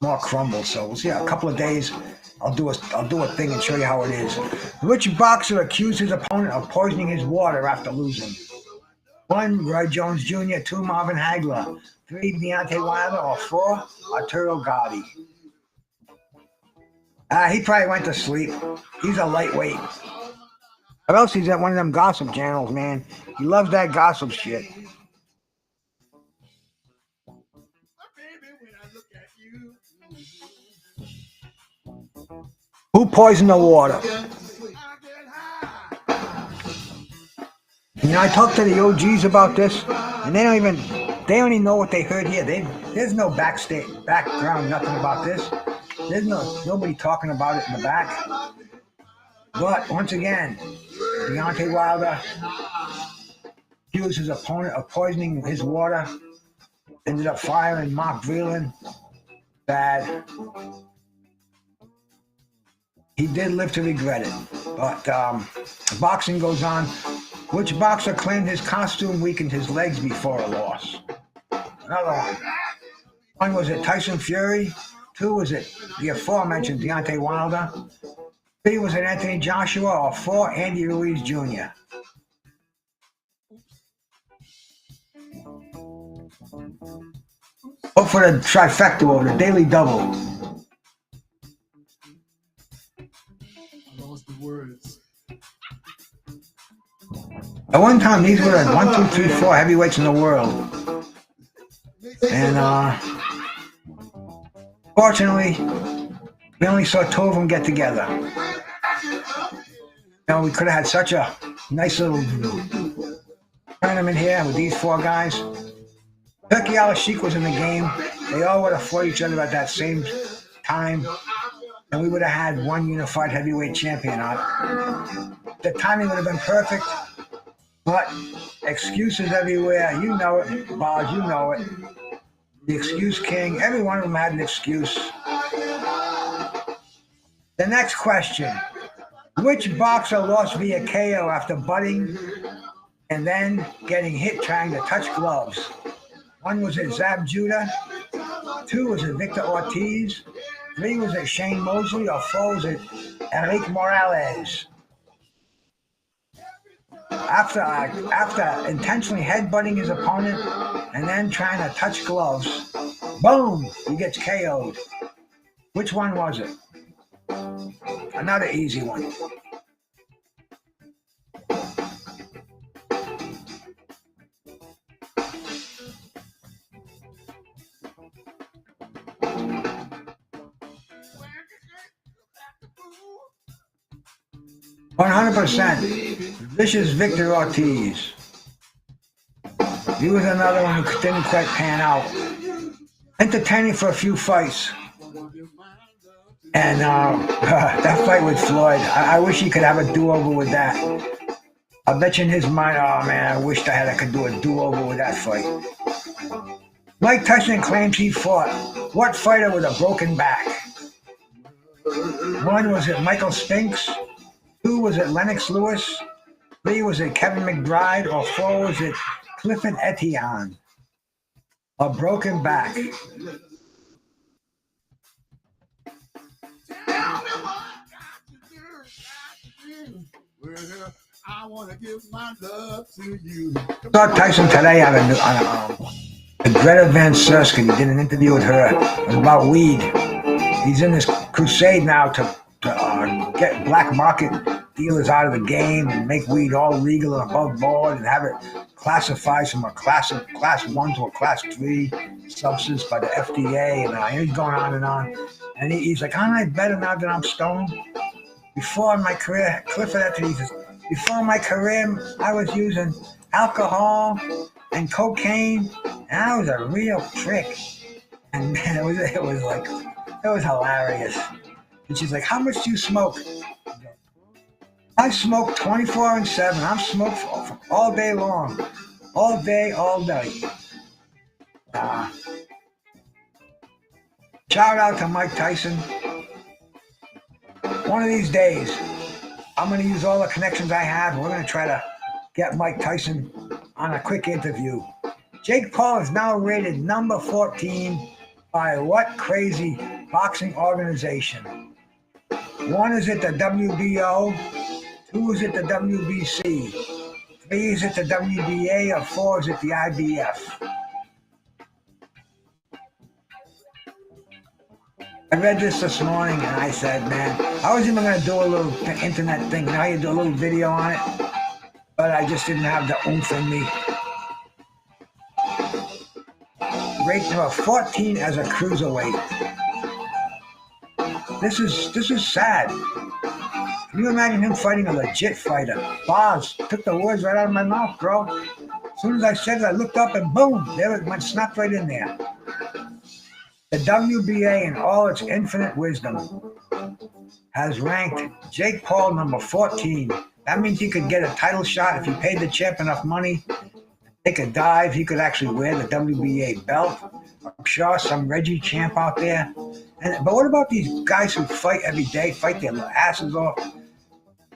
More crumble, so we'll see. A couple of days I'll do a thing and show you how it is. Which boxer accused his opponent of poisoning his water after losing? 1, Roy Jones Jr., 2, Marvin Hagler, 3, Deontay Wilder, or 4, Arturo Gatti. He probably went to sleep. He's a lightweight. Or else he's at one of them gossip channels, man. He loves that gossip shit. Who poisoned the water? You know, I talked to the OGs about this, and they don't even know what they heard here. There's no background, nothing about this. There's nobody talking about it in the back. But once again, Deontay Wilder accused his opponent of poisoning his water. Ended up firing Mark Vreeland. Bad. He did live to regret it. But boxing goes on. Which boxer claimed his costume weakened his legs before a loss? Another one. 1 was it Tyson Fury. 2 was it the aforementioned Deontay Wilder. 3 was it Anthony Joshua, or 4 Andy Ruiz Jr. Hope for the trifecta or the daily double. I lost the words. At one time, these were the 1, 2, 3, 4 heavyweights in the world. And fortunately, we only saw 2 of them get together. You know, we could have had such a nice little tournament here with these 4 guys. Turki Al-Sheikh was in the game. They all would have fought each other at that same time, and we would have had 1 unified heavyweight champion on it. The timing would have been perfect, but excuses everywhere. You know it, Boz, you know it. The excuse king. Every one of them had an excuse. The next question. Which boxer lost via KO after butting and then getting hit trying to touch gloves? 1 was it Zab Judah. 2 was it Victor Ortiz. 3 was it Shane Mosley, or 4 was it Enrique Morales? After intentionally headbutting his opponent and then trying to touch gloves, boom, he gets KO'd. Which one was it? Another easy one. %. Vicious Victor Ortiz. He was another one who didn't quite pan out. Entertaining for a few fights. And that fight with Floyd, I wish he could have a do-over with that. I bet you in his mind, oh man, I wished I could do a do-over with that fight. Mike Tyson claims he fought what fighter with a broken back? One, was it Michael Spinks? Two, was it Lennox Lewis? Three, was it Kevin McBride? Or four, was it Clifford Etienne? A broken back. I want to give my love to you. Saw Tyson today on Greta Van Susteren. He did an interview with her. It was about weed. He's in this crusade now to get black market dealers out of the game and make weed all legal and above board and have it classified from a class 1 to a class 3 substance by the FDA. And he's going on and on. And he's like, aren't I better now that I'm stoned? Before my career, Clifford Etienne says, before my career, I was using alcohol and cocaine, and I was a real prick. And man, it was hilarious. And she's like, how much do you smoke? I smoke 24/7. I'm smoked all day long. All day, all night. Shout out to Mike Tyson. One of these days, I'm going to use all the connections I have. We're going to try to get Mike Tyson on a quick interview. Jake Paul is now rated number 14 by what crazy boxing organization? One, is it the WBO? Two, is it the WBC? Three, is it the WBA? Or four, is it the IBF? I read this morning and I said, man, I was even going to do a little internet thing. Now you do a little video on it, but I just didn't have the oomph in me. Rate number 14 as a cruiserweight. This is sad. Can you imagine him fighting a legit fighter? Boz took the words right out of my mouth, bro. As soon as I said it, I looked up and boom, there it went, snapped right in there. The WBA, in all its infinite wisdom, has ranked Jake Paul number 14. That means he could get a title shot if he paid the champ enough money. Take a dive, he could actually wear the WBA belt. I'm sure some Reggie champ out there. But what about these guys who fight every day, fight their asses off?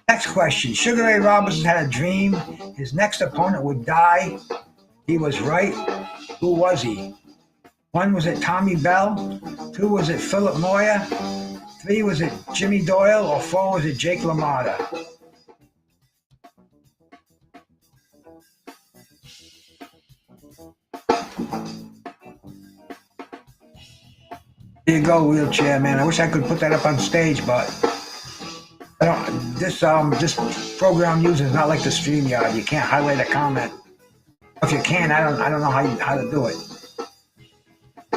Next question. Sugar Ray Robinson had a dream. His next opponent would die. He was right. Who was he? One, was it Tommy Bell? Two, was it Philip Moyer? Three, was it Jimmy Doyle? Or four, was it Jake LaMotta? There you go, wheelchair man. I wish I could put that up on stage, but I don't. This program uses not like the StreamYard. You can't highlight a comment. If you can, I don't know how to do it.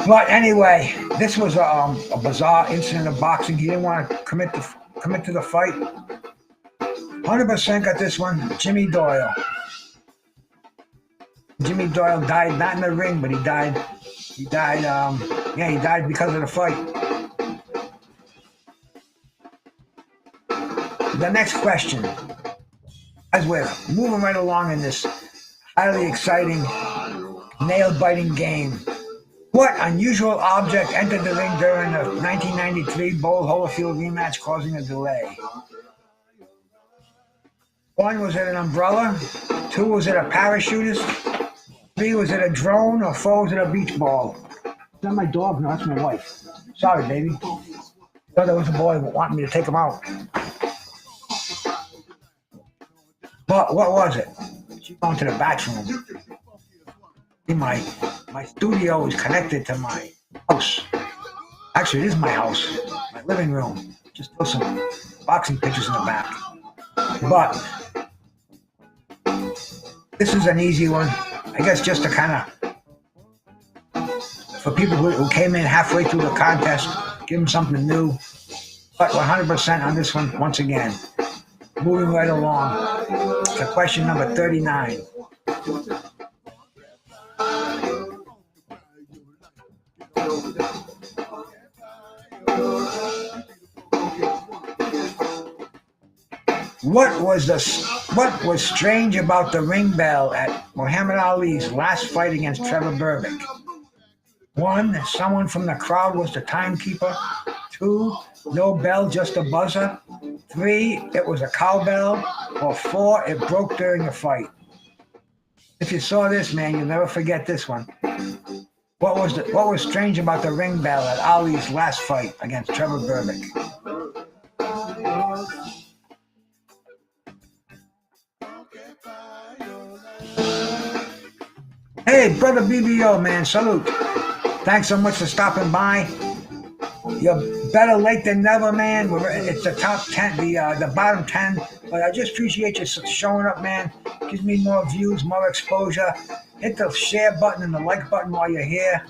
But anyway, this was a bizarre incident of boxing. He didn't want to commit to the fight. 100% got this one. Jimmy Doyle. Jimmy Doyle died not in the ring, but he died. He died because of the fight. The next question, as we're moving right along in this highly exciting, nail-biting game. What unusual object entered the ring during the 1993 Bowl Holyfield rematch, causing a delay? One, was it an umbrella? Two, was it a parachutist? Three, was it a drone? Or four, was it a beach ball? Is that my dog? No, that's my wife. Sorry, baby. Thought that was a boy wanting me to take him out. But what was it? She's going to the bathroom. My studio is connected to my house. Actually, it is my house, my living room. Just put some boxing pictures in the back. But this is an easy one. I guess just to kind of, for people who came in halfway through the contest, give them something new. But 100% on this one once again. Moving right along to question number 39. What was strange about the ring bell at Muhammad Ali's last fight against Trevor Berbick? One, someone from the crowd was the timekeeper. Two, no bell, just a buzzer. Three, it was a cowbell. Or four, it broke during the fight. If you saw this, man, you'll never forget this one. What was strange about the ring bell at Ali's last fight against Trevor Berbick? Hey, brother BBO, man, salute. Thanks so much for stopping by. You're better late than never, man. It's the top 10, the bottom 10. But I just appreciate you showing up, man. Gives me more views, more exposure. Hit the share button and the like button while you're here.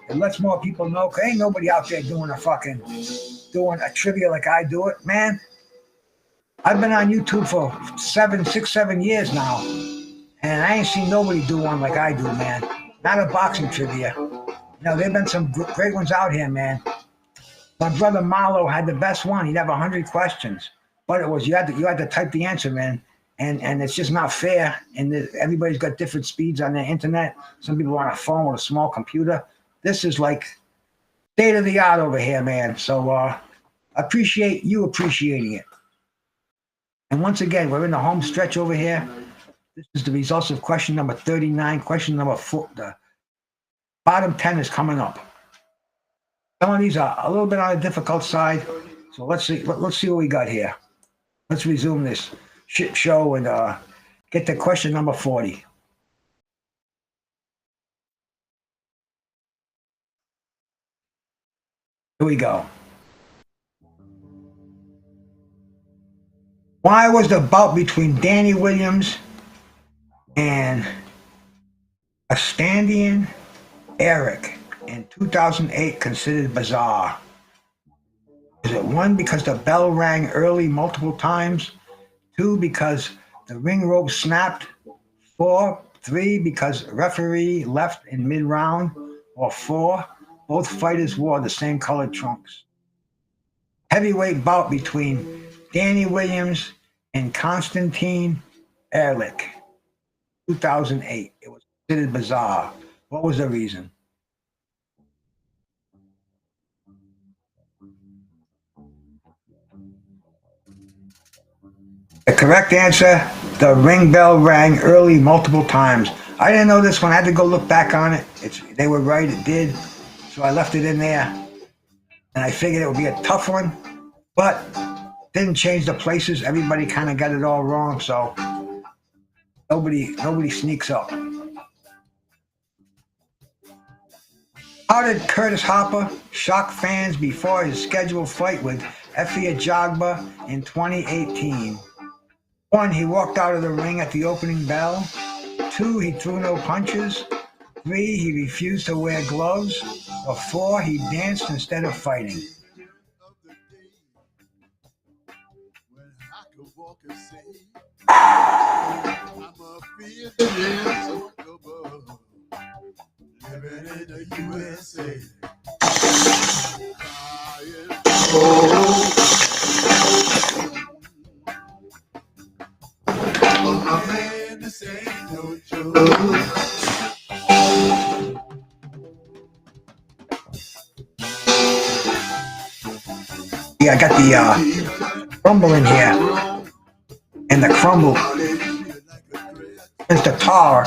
It lets more people know. Cause ain't nobody out there doing a trivia like I do it, man. I've been on YouTube for 7 years now, and I ain't seen nobody do one like I do, man. Not a boxing trivia. There've been some great ones out here, man. My brother Marlo had the best one. He'd have 100 questions, but it was you had to type the answer in, and it's just not fair. And everybody's got different speeds on their internet. Some people are on a phone with a small computer. This is like state of the art over here, man. So I appreciate you appreciating it. And once again, we're in the home stretch over here. This is the results of question number 39. Question number 4. The bottom 10 is coming up. Some of these are a little bit on the difficult side. So let's see what we got here. Let's resume this shit show and get to question number 40. Here we go. Why was the bout between Danny Williams and Astandian Eric in 2008 considered bizarre? Is it 1, because the bell rang early multiple times? 2, because the ring rope snapped? 3, because referee left in mid-round? Or 4, both fighters wore the same colored trunks? Heavyweight bout between Danny Williams and Konstantin Ehrlich, 2008. It was considered bizarre. What was the reason? The correct answer, the ring bell rang early multiple times. I didn't know this one. I had to go look back on it. They were right, it did. So I left it in there. And I figured it would be a tough one, but didn't change the places. Everybody kind of got it all wrong, so nobody sneaks up. How did Curtis Hopper shock fans before his scheduled fight with Efe Ajagba in 2018? 1, he walked out of the ring at the opening bell. 2, he threw no punches. 3, he refused to wear gloves. Or 4, he danced instead of fighting. Living in the USA. My man, this ain't no joke. Yeah, I got the crumble in here. And the crumble is the tar.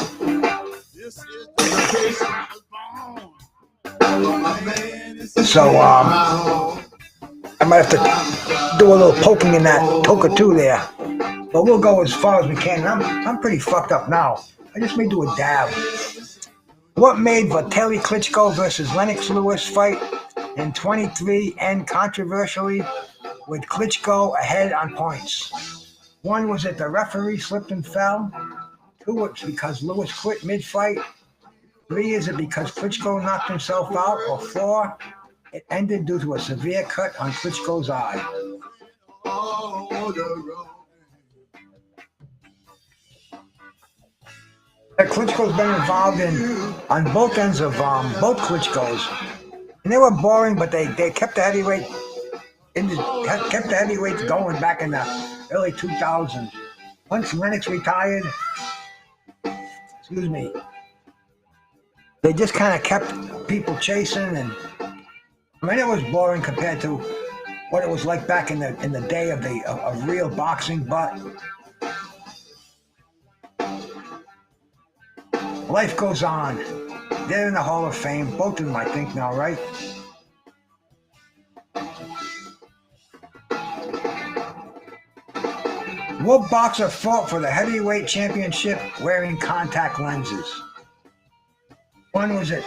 So I might have to do a little poking in that poker too there. But we'll go as far as we can. I'm pretty fucked up now. I just may do a dab. What made Vitaly Klitschko versus Lennox Lewis fight in 23 end controversially with Klitschko ahead on points? 1, was it the referee slipped and fell? 2, it's because Lewis quit mid-fight. 3, is it because Klitschko knocked himself out? Or 4, it ended due to a severe cut on Klitschko's eye. Klitschko's been involved on both ends of both Klitschko's, and they were boring, but they kept the heavyweight kept the heavyweights going back in the early 2000s. Once Lennox retired, excuse me, they just kind of kept people chasing, and I mean it was boring compared to what it was like back in the day of real boxing. But life goes on. They're in the Hall of Fame, both of them, I think now, right? What boxer fought for the heavyweight championship wearing contact lenses? One was it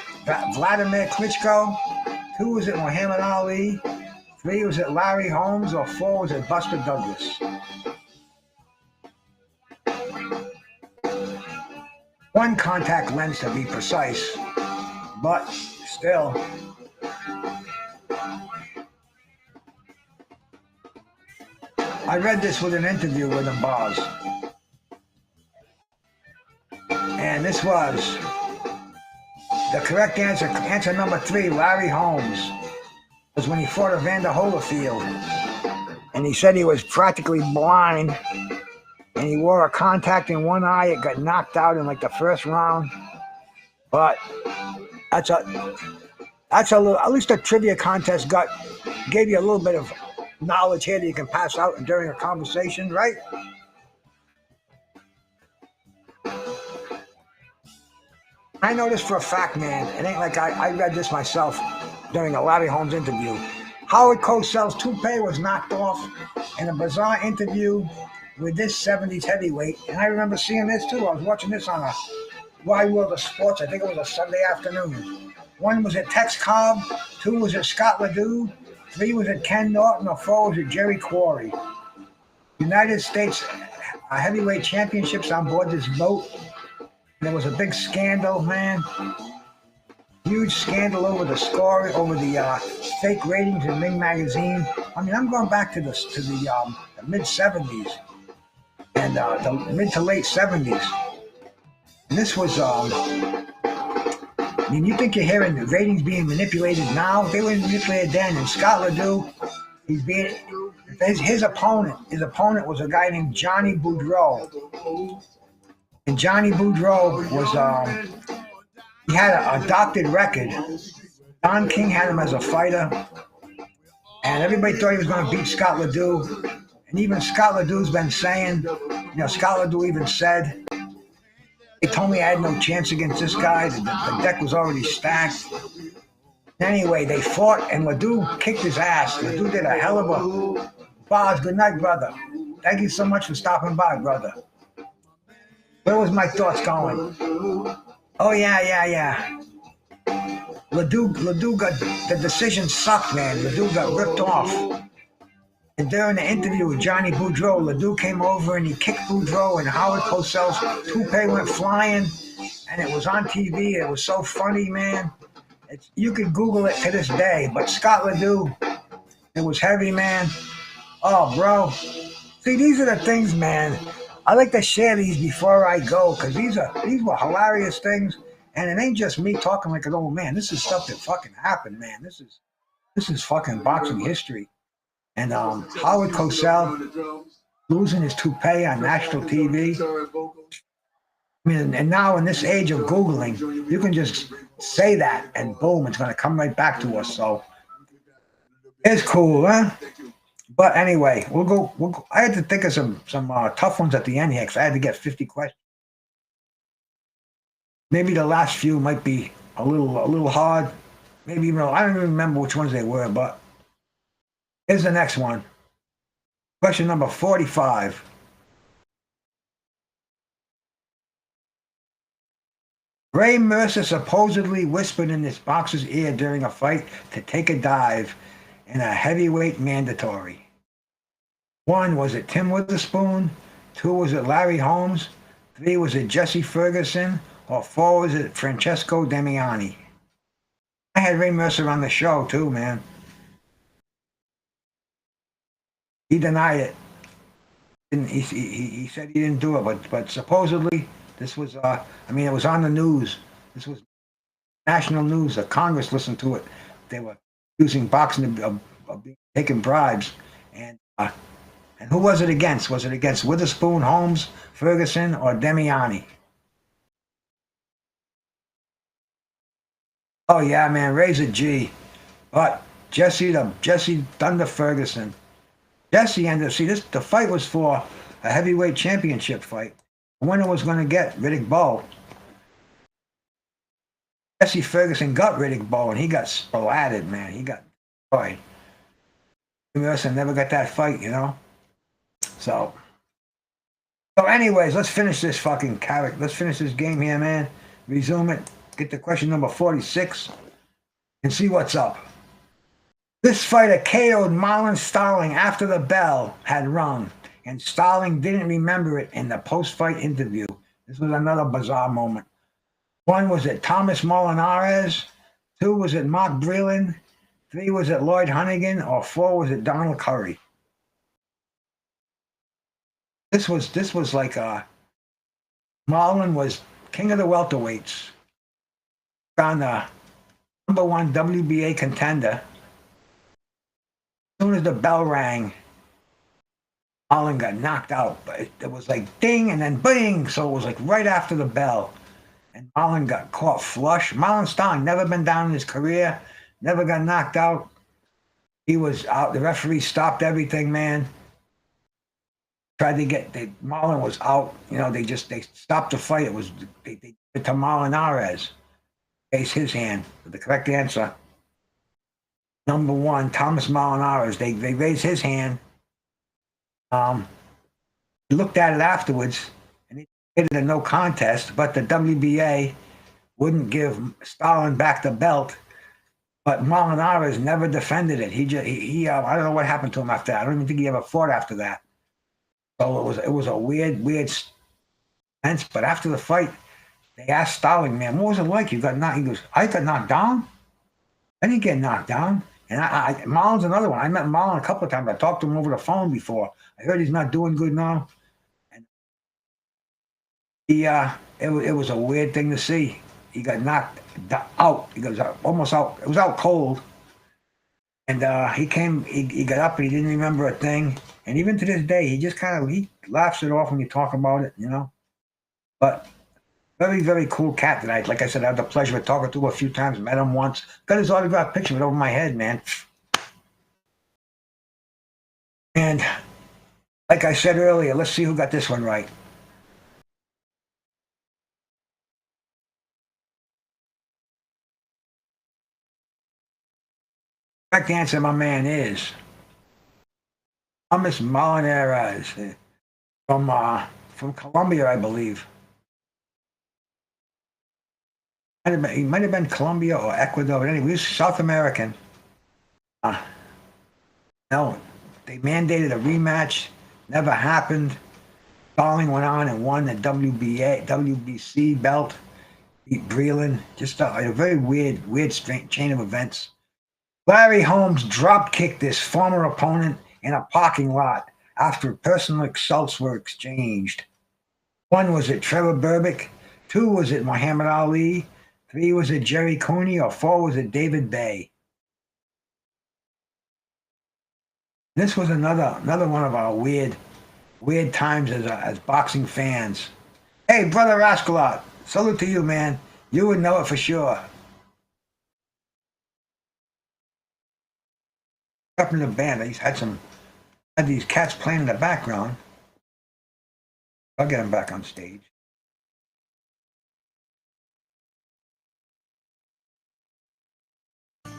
Vladimir Klitschko, two was it Muhammad Ali, three was it Larry Holmes, or four was it Buster Douglas? One contact lens to be precise, but still. I read this with an interview with him, Boz. And this was the correct answer. Answer number three, Larry Holmes, was when he fought Evander Holyfield. And he said he was practically blind, and he wore a contact in one eye. It got knocked out in like the first round. But that's a little, at least the trivia contest gave you a little bit of knowledge here that you can pass out during a conversation, right? I know this for a fact, man. It ain't like I read this myself during a Larry Holmes interview. Howard Cosell's toupee was knocked off in a Bazar interview with this 70s heavyweight. And I remember seeing this too. I was watching this on a Wide World of Sports. I think it was a Sunday afternoon. One was at Tex Cobb, two was at Scott Ledoux, three was at Ken Norton, or four was at Jerry Quarry. United States heavyweight championships on board this boat. There was a big scandal, man. Huge scandal over the score, over the fake ratings in Ring magazine. I mean, I'm going back to the mid '70s and the mid to late '70s. And this was, I mean, you think you're hearing the ratings being manipulated now? They were manipulated then. And Scott Ledoux, his opponent was a guy named Johnny Boudreau. And Johnny Boudreau was, he had a doctored record. Don King had him as a fighter. And everybody thought he was going to beat Scott Ledoux. And even Scott Ledoux's been saying, Scott Ledoux even said, they told me I had no chance against this guy. The deck was already stacked. Anyway, they fought, and Ledoux kicked his ass. Ledoux did a hell of a... Boz, good night, brother. Thank you so much for stopping by, brother. Where was my thoughts going? Oh, yeah. Ledoux got... The decision sucked, man. Ledoux got ripped off. And during the interview with Johnny Boudreau, Ledoux came over and he kicked Boudreau, and Howard Cosell's toupee went flying, and it was on TV. It was so funny, man. You could Google it to this day. But Scott Ledoux, it was heavy, man. Oh, bro. See, these are the things, man. I like to share these before I go, because these were hilarious things, and it ain't just me talking like an old man. This is stuff that fucking happened, man. This is fucking boxing history. And Howard Cosell losing his toupee on national TV. I mean, and now in this age of Googling, you can just say that, and boom, it's going to come right back to us. So it's cool, huh? But anyway, we'll go. I had to think of some tough ones at the end here, because I had to get 50 questions. Maybe the last few might be a little hard. Maybe even I don't even remember which ones they were, but here's the next one. Question number 45. Ray Mercer supposedly whispered in this boxer's ear during a fight to take a dive in a heavyweight mandatory. One, was it Tim Witherspoon? Two, was it Larry Holmes? Three, was it Jesse Ferguson? Or four, was it Francesco Damiani? I had Ray Mercer on the show too, man. He denied it. He said he didn't do it, but supposedly this was, it was on the news. This was national news. The Congress listened to it. They were using boxing of taking bribes, and And who was it against? Was it against Witherspoon, Holmes, Ferguson, or Demiani? Oh yeah, man, Razor G. But Jesse Thunder Ferguson. Jesse ended up, see, the fight was for a heavyweight championship fight. The winner was going to get Riddick Bowe. Jesse Ferguson got Riddick Bowe, and he got splattered, man. He got destroyed. Wilson never got that fight, you know? So anyways, let's finish this fucking character. Let's finish this game here, man. Resume it. Get to question number 46 and see what's up. This fighter KO'd Marlon Starling after the bell had rung, and Starling didn't remember it in the post-fight interview. This was another bizarre moment. 1, was it Thomas Molinares? 2, was it Mark Breland? 3, was it Lloyd Hunnigan? Or 4, was it Donald Curry? This was like Marlon was king of the welterweights. On the number 1 WBA contender. As soon as the bell rang, Marlon got knocked out. But it was like ding and then bing. So it was like right after the bell. And Marlon got caught flush. Marlon Starling never been down in his career, never got knocked out. He was out. The referee stopped everything, man. Tried to get Marlon was out. You know, they stopped the fight. It was they did it to Molinares. Raised his hand. The correct answer. Number 1, Thomas Molinares. They raised his hand. He looked at it afterwards, and he made it a no contest. But the WBA wouldn't give Starling back the belt. But Molinares never defended it. He I don't know what happened to him after that. I don't even think he ever fought after that. So it was a weird sense. But after the fight, they asked Starling, man, what was it like? You got knocked. He goes, I got knocked down. I didn't get knocked down. And Marlon's another one. I met Marlon a couple of times. I talked to him over the phone before. I heard he's not doing good now. And it was a weird thing to see. He got knocked out. He goes almost out. It was out cold. And he got up and he didn't remember a thing. And even to this day, he laughs it off when you talk about it, you know. But very, very cool cat that like I said, I had the pleasure of talking to him a few times, met him once. Got his autographed picture of it over my head, man. And like I said earlier, let's see who got this one right. The correct answer, my man, is Thomas Molinares from Colombia, I believe. He might have been Colombia or Ecuador, but anyway, he was South American. No, they mandated a rematch. Never happened. Starling went on and won the WBC belt. Beat Breland. Just a very weird chain of events. Larry Holmes drop-kicked his former opponent in a parking lot after personal insults were exchanged. 1, was it Trevor Berbick? 2, was it Muhammad Ali? 3, was it Jerry Cooney? Or 4, was it David Bay? This was another one of our weird times as boxing fans. Hey, Brother Rascalot, salute to you, man. You would know it for sure. Up in the band, I had these cats playing in the background. I'll get them back on stage. Here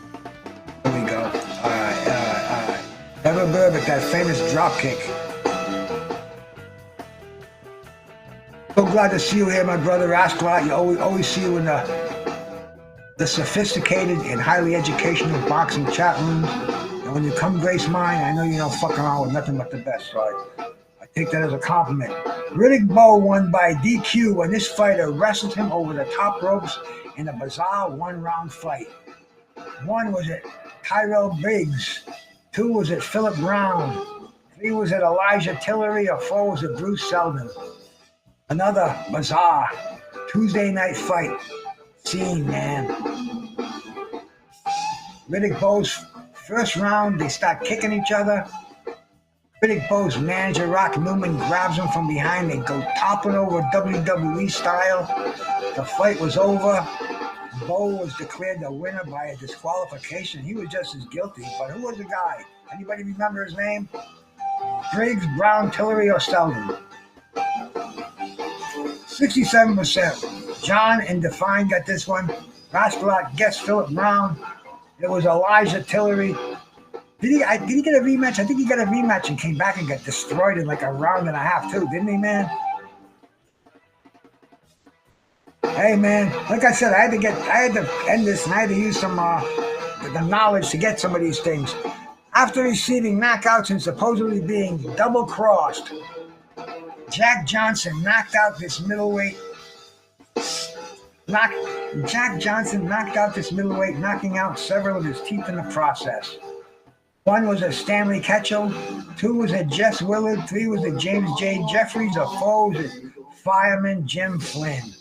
we go. All right. Trevor Berbick, that famous drop kick. So glad to see you here, my brother Rascalot. You always see you in the sophisticated and highly educational boxing chat rooms. And when you come grace mine, I know you don't fuck around with nothing but the best. So I take that as a compliment. Riddick Bowe won by DQ when this fighter wrestled him over the top ropes in a Bazar 1-round fight. 1, was it Tyrell Biggs? 2, was it Philip Brown? 3, was it Elijah Tillery? Or 4, was it Bruce Seldon? Another Bazar Tuesday night fight scene, man. Riddick Bowe's first round, they start kicking each other. Riddick Bowe's manager Rock Newman grabs him from behind. They go toppling over WWE style. The fight was over. Bowe was declared the winner by a disqualification. He was just as guilty. But who was the guy? Anybody remember his name? Briggs, Brown, Tillery, or Selden? 67%. John and Define got this one. Rascalot guessed Philip Brown. It was Elijah Tillery. Did he get a rematch? I think he got a rematch and came back and got destroyed in like a round and a half too, didn't he, man? Hey, man, like I said, I had to end this and I had to use some the knowledge to get some of these things. After receiving knockouts and supposedly being double-crossed, Jack Johnson knocked out this middleweight. Jack Johnson knocked out this middleweight, knocking out several of his teeth in the process. One was a Stanley Ketchel, two was a Jess Willard, three was a James J. Jeffries, or four was a fireman Jim Flynn.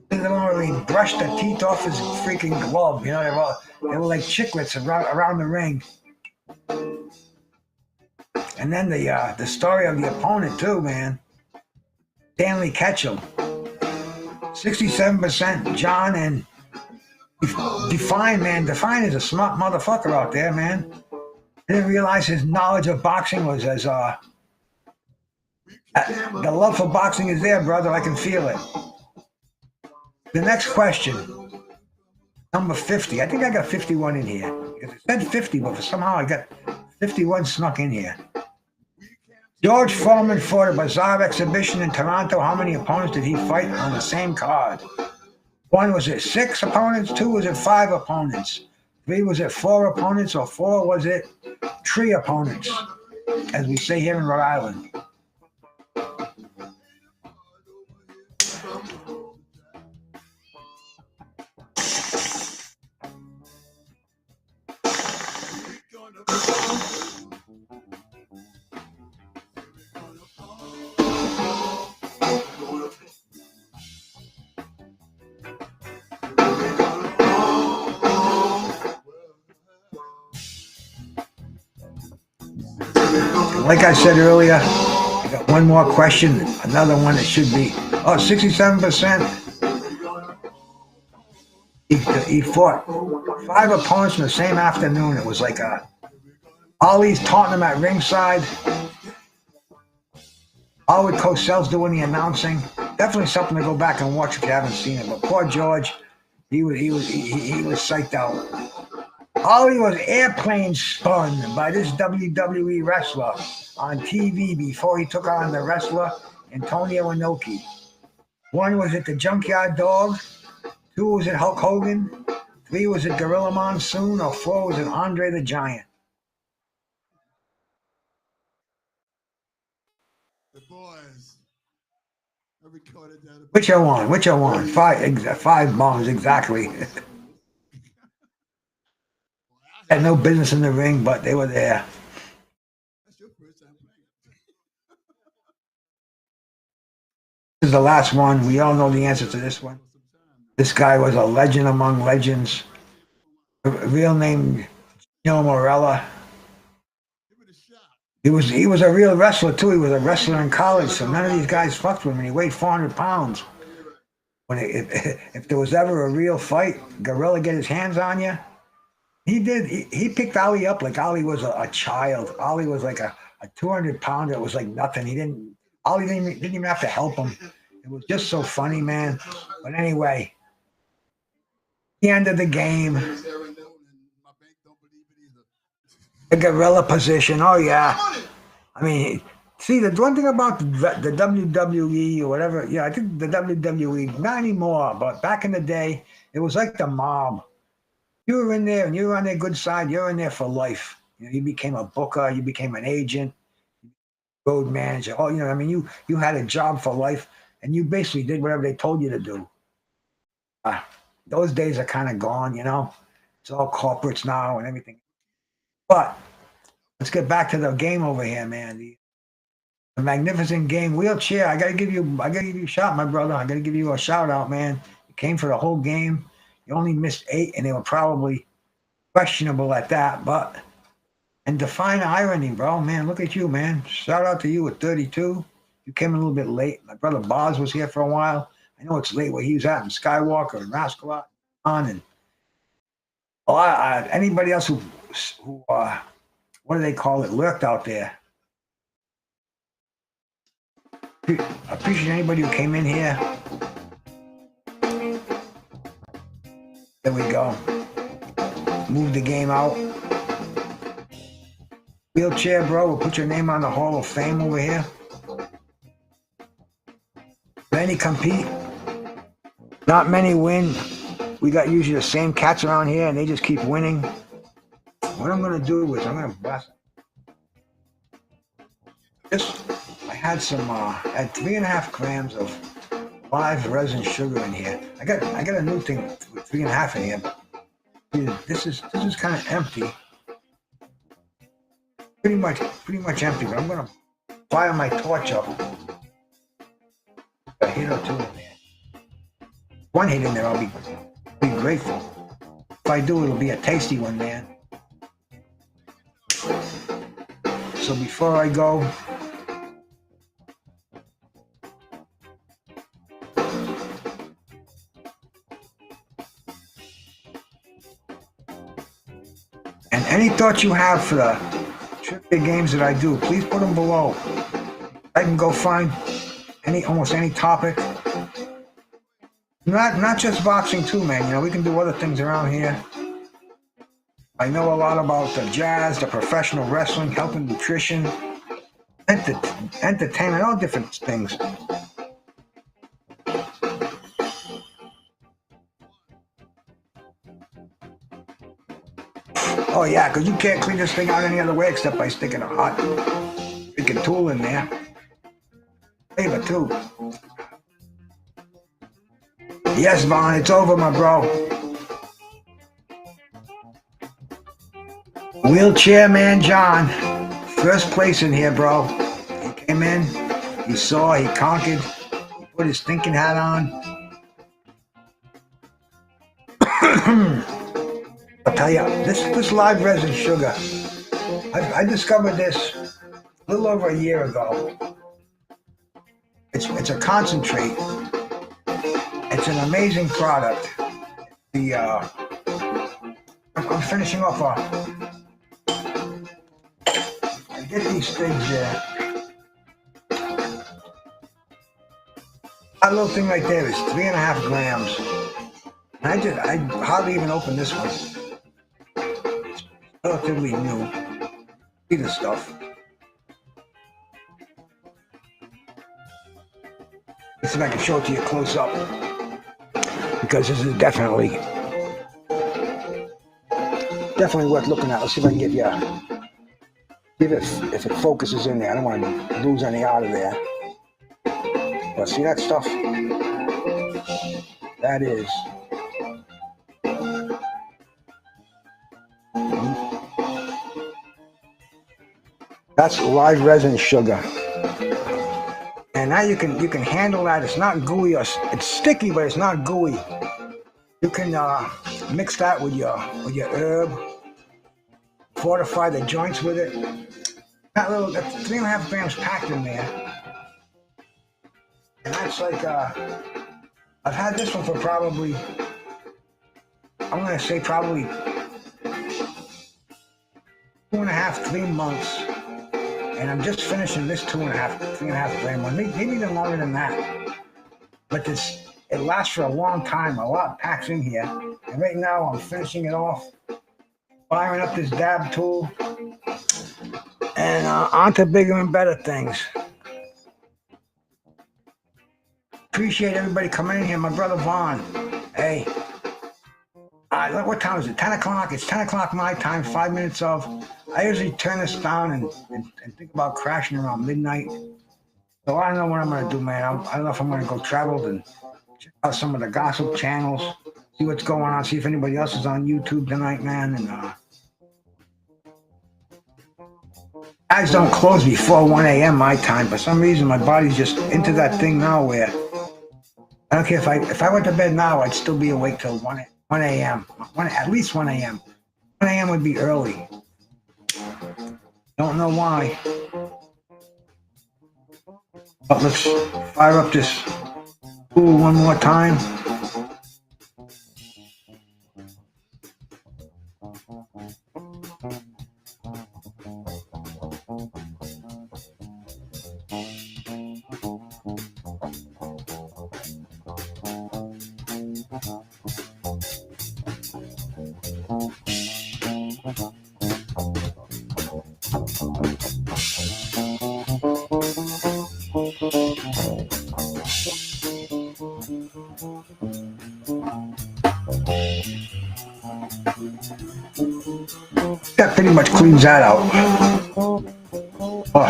This is the one where he brushed the teeth off his freaking glove. You know, they were like chiclets around the ring. And then the story of the opponent too, man. Stanley Ketchel. 67% John and Define, man. Define is a smart motherfucker out there, man. I didn't realize his knowledge of boxing was as the love for boxing is there, brother. I can feel it. The next question, number 50. I think I got 51 in here. It said 50, but somehow I got 51 snuck in here. George Foreman fought a Bazar exhibition in Toronto. How many opponents did he fight on the same card? One, was it 6 opponents? 2, was it 5 opponents? 3, was it 4 opponents? Or 4, was it 3 opponents? As we say here in Rhode Island. Like I said earlier, I got one more question, another one that should be, 67%. He fought 5 opponents in the same afternoon. It was like Ollie's taunting him at ringside. Howard Cosell's doing the announcing. Definitely something to go back and watch if you haven't seen it. But poor George, he was psyched out. Ollie was airplane spun by this WWE wrestler on TV before he took on the wrestler Antonio Inoki. 1, was it the Junkyard Dog? 2, was it Hulk Hogan? 3, was it Gorilla Monsoon? Or 4, was it Andre the Giant? The boys. I recorded that. Which I won? 5 bombs exactly. Had no business in the ring, but they were there. That's your first time playing. This is the last one. We all know the answer to this one. This guy was a legend among legends. A real name, Gino Morella. He was a real wrestler too. He was a wrestler in college, so none of these guys fucked with him. And he weighed 400 pounds. If there was ever a real fight, Gorilla get his hands on you. He did. He picked Ali up like Ali was a child. Ali was like a 200-pounder. It was like nothing. Ali didn't even have to help him. It was just so funny, man. But anyway, the end of the game. The gorilla position. Oh yeah. I mean, see, the one thing about the WWE or whatever. Yeah, I think the WWE not anymore, but back in the day, it was like the mob. You were in there and you were on their good side. You're in there for life. You became a booker. You became an agent, road manager. Oh, I mean, you had a job for life, and you basically did whatever they told you to do. Those days are kind of gone. It's all corporates now and everything. But let's get back to the game over here, man. The magnificent game. Wheelchair. I gotta give you a shot, my brother. I gotta give you a shout out, man. You came for the whole game. You only missed 8, and they were probably questionable at that. But And define irony, bro. Man, look at you, man. Shout out to you at 32. You came in a little bit late. My brother Boz was here for a while. I know it's late where he was at in Skywalker and Rascalot on and anybody else who what do they call it, lurked out there. I appreciate anybody who came in here. There we go. Move the game out. Wheelchair, bro. We'll put your name on the Hall of Fame over here. Many compete. Not many win. We got usually the same cats around here, and they just keep winning. What I'm going to do is I'm going to blast this. I had 3.5 grams of live resin sugar in here. I got a new thing with 3.5 in here, but this is kind of empty. Pretty much empty, but I'm gonna fire my torch up. A hit or two in there. One hit in there, I'll be grateful. If I do, it'll be a tasty one, man. So before I go, and any thoughts you have for the trivia games that I do, please put them below. I can go find almost any topic. Not just boxing too, man. You know, we can do other things around here. I know a lot about the jazz, the professional wrestling, health and nutrition, entertainment, all different things. Oh yeah, because you can't clean this thing out any other way except by sticking a hot freaking tool in there. Flavor too. Yes, Vaughn, it's over, my bro. Wheelchair Man John, first place in here, bro. He came in, he saw, he conquered, he put his thinking hat on. I'll tell you, this live resin sugar, I discovered this a little over a year ago. It's a concentrate. It's an amazing product. I'm finishing off I get these things there. That little thing right there is 3.5 grams. And I hardly even opened this one. It's relatively new. See the stuff. Let's see if I can show it to you close up. Because this is definitely worth looking at. Let's see if I can get you. If it focuses in there. I don't want to lose any out of there. But see that stuff? That is. That's live resin sugar. And now you can handle that. It's not gooey, or it's sticky, but it's not gooey. You can mix that with your herb, fortify the joints with it. That's 3.5 grams packed in there, and that's like I've had this one for probably, I'm gonna say probably 2.5, 3 months. And I'm just finishing this 3.5 gram one, maybe even longer than that. But it lasts for a long time. A lot packs in here. And right now I'm finishing it off, firing up this dab tool, and on to bigger and better things. Appreciate everybody coming in here. My brother Vaughn. Hey. What time is it? 10 o'clock. It's 10 o'clock my time, 5 minutes of. I usually turn this down and think about crashing around midnight. So I don't know what I'm going to do, man. I don't know if I'm going to go travel and check out some of the gossip channels, see what's going on, see if anybody else is on YouTube tonight, man. And eyes don't close before 1 a.m. my time. For some reason, my body's just into that thing now where I don't care if I went to bed now, I'd still be awake till 1 a.m. At least 1 a.m. 1 a.m. would be early. Don't know why. But let's fire up this pool one more time. That pretty much cleans that out. Oh,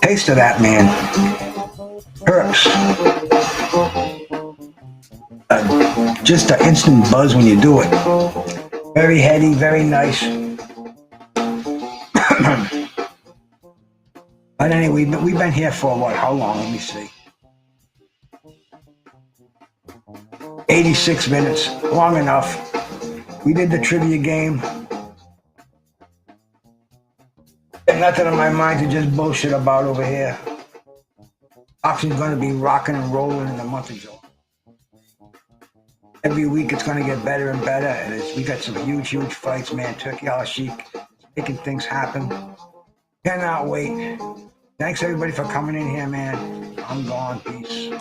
taste of that, man. Hurts. Just an instant buzz when you do it. Very heady, very nice. But anyway, we've been here for what? How long? Let me see. 86 minutes. Long enough. We did the trivia game. Got nothing on my mind to just bullshit about over here. Boxing's going to be rocking and rolling in the month of July. Every week it's going to get better and better. And we got some huge fights, man. Turkey Al Sheik making things happen. Cannot wait. Thanks everybody for coming in here, man. I'm gone. Peace.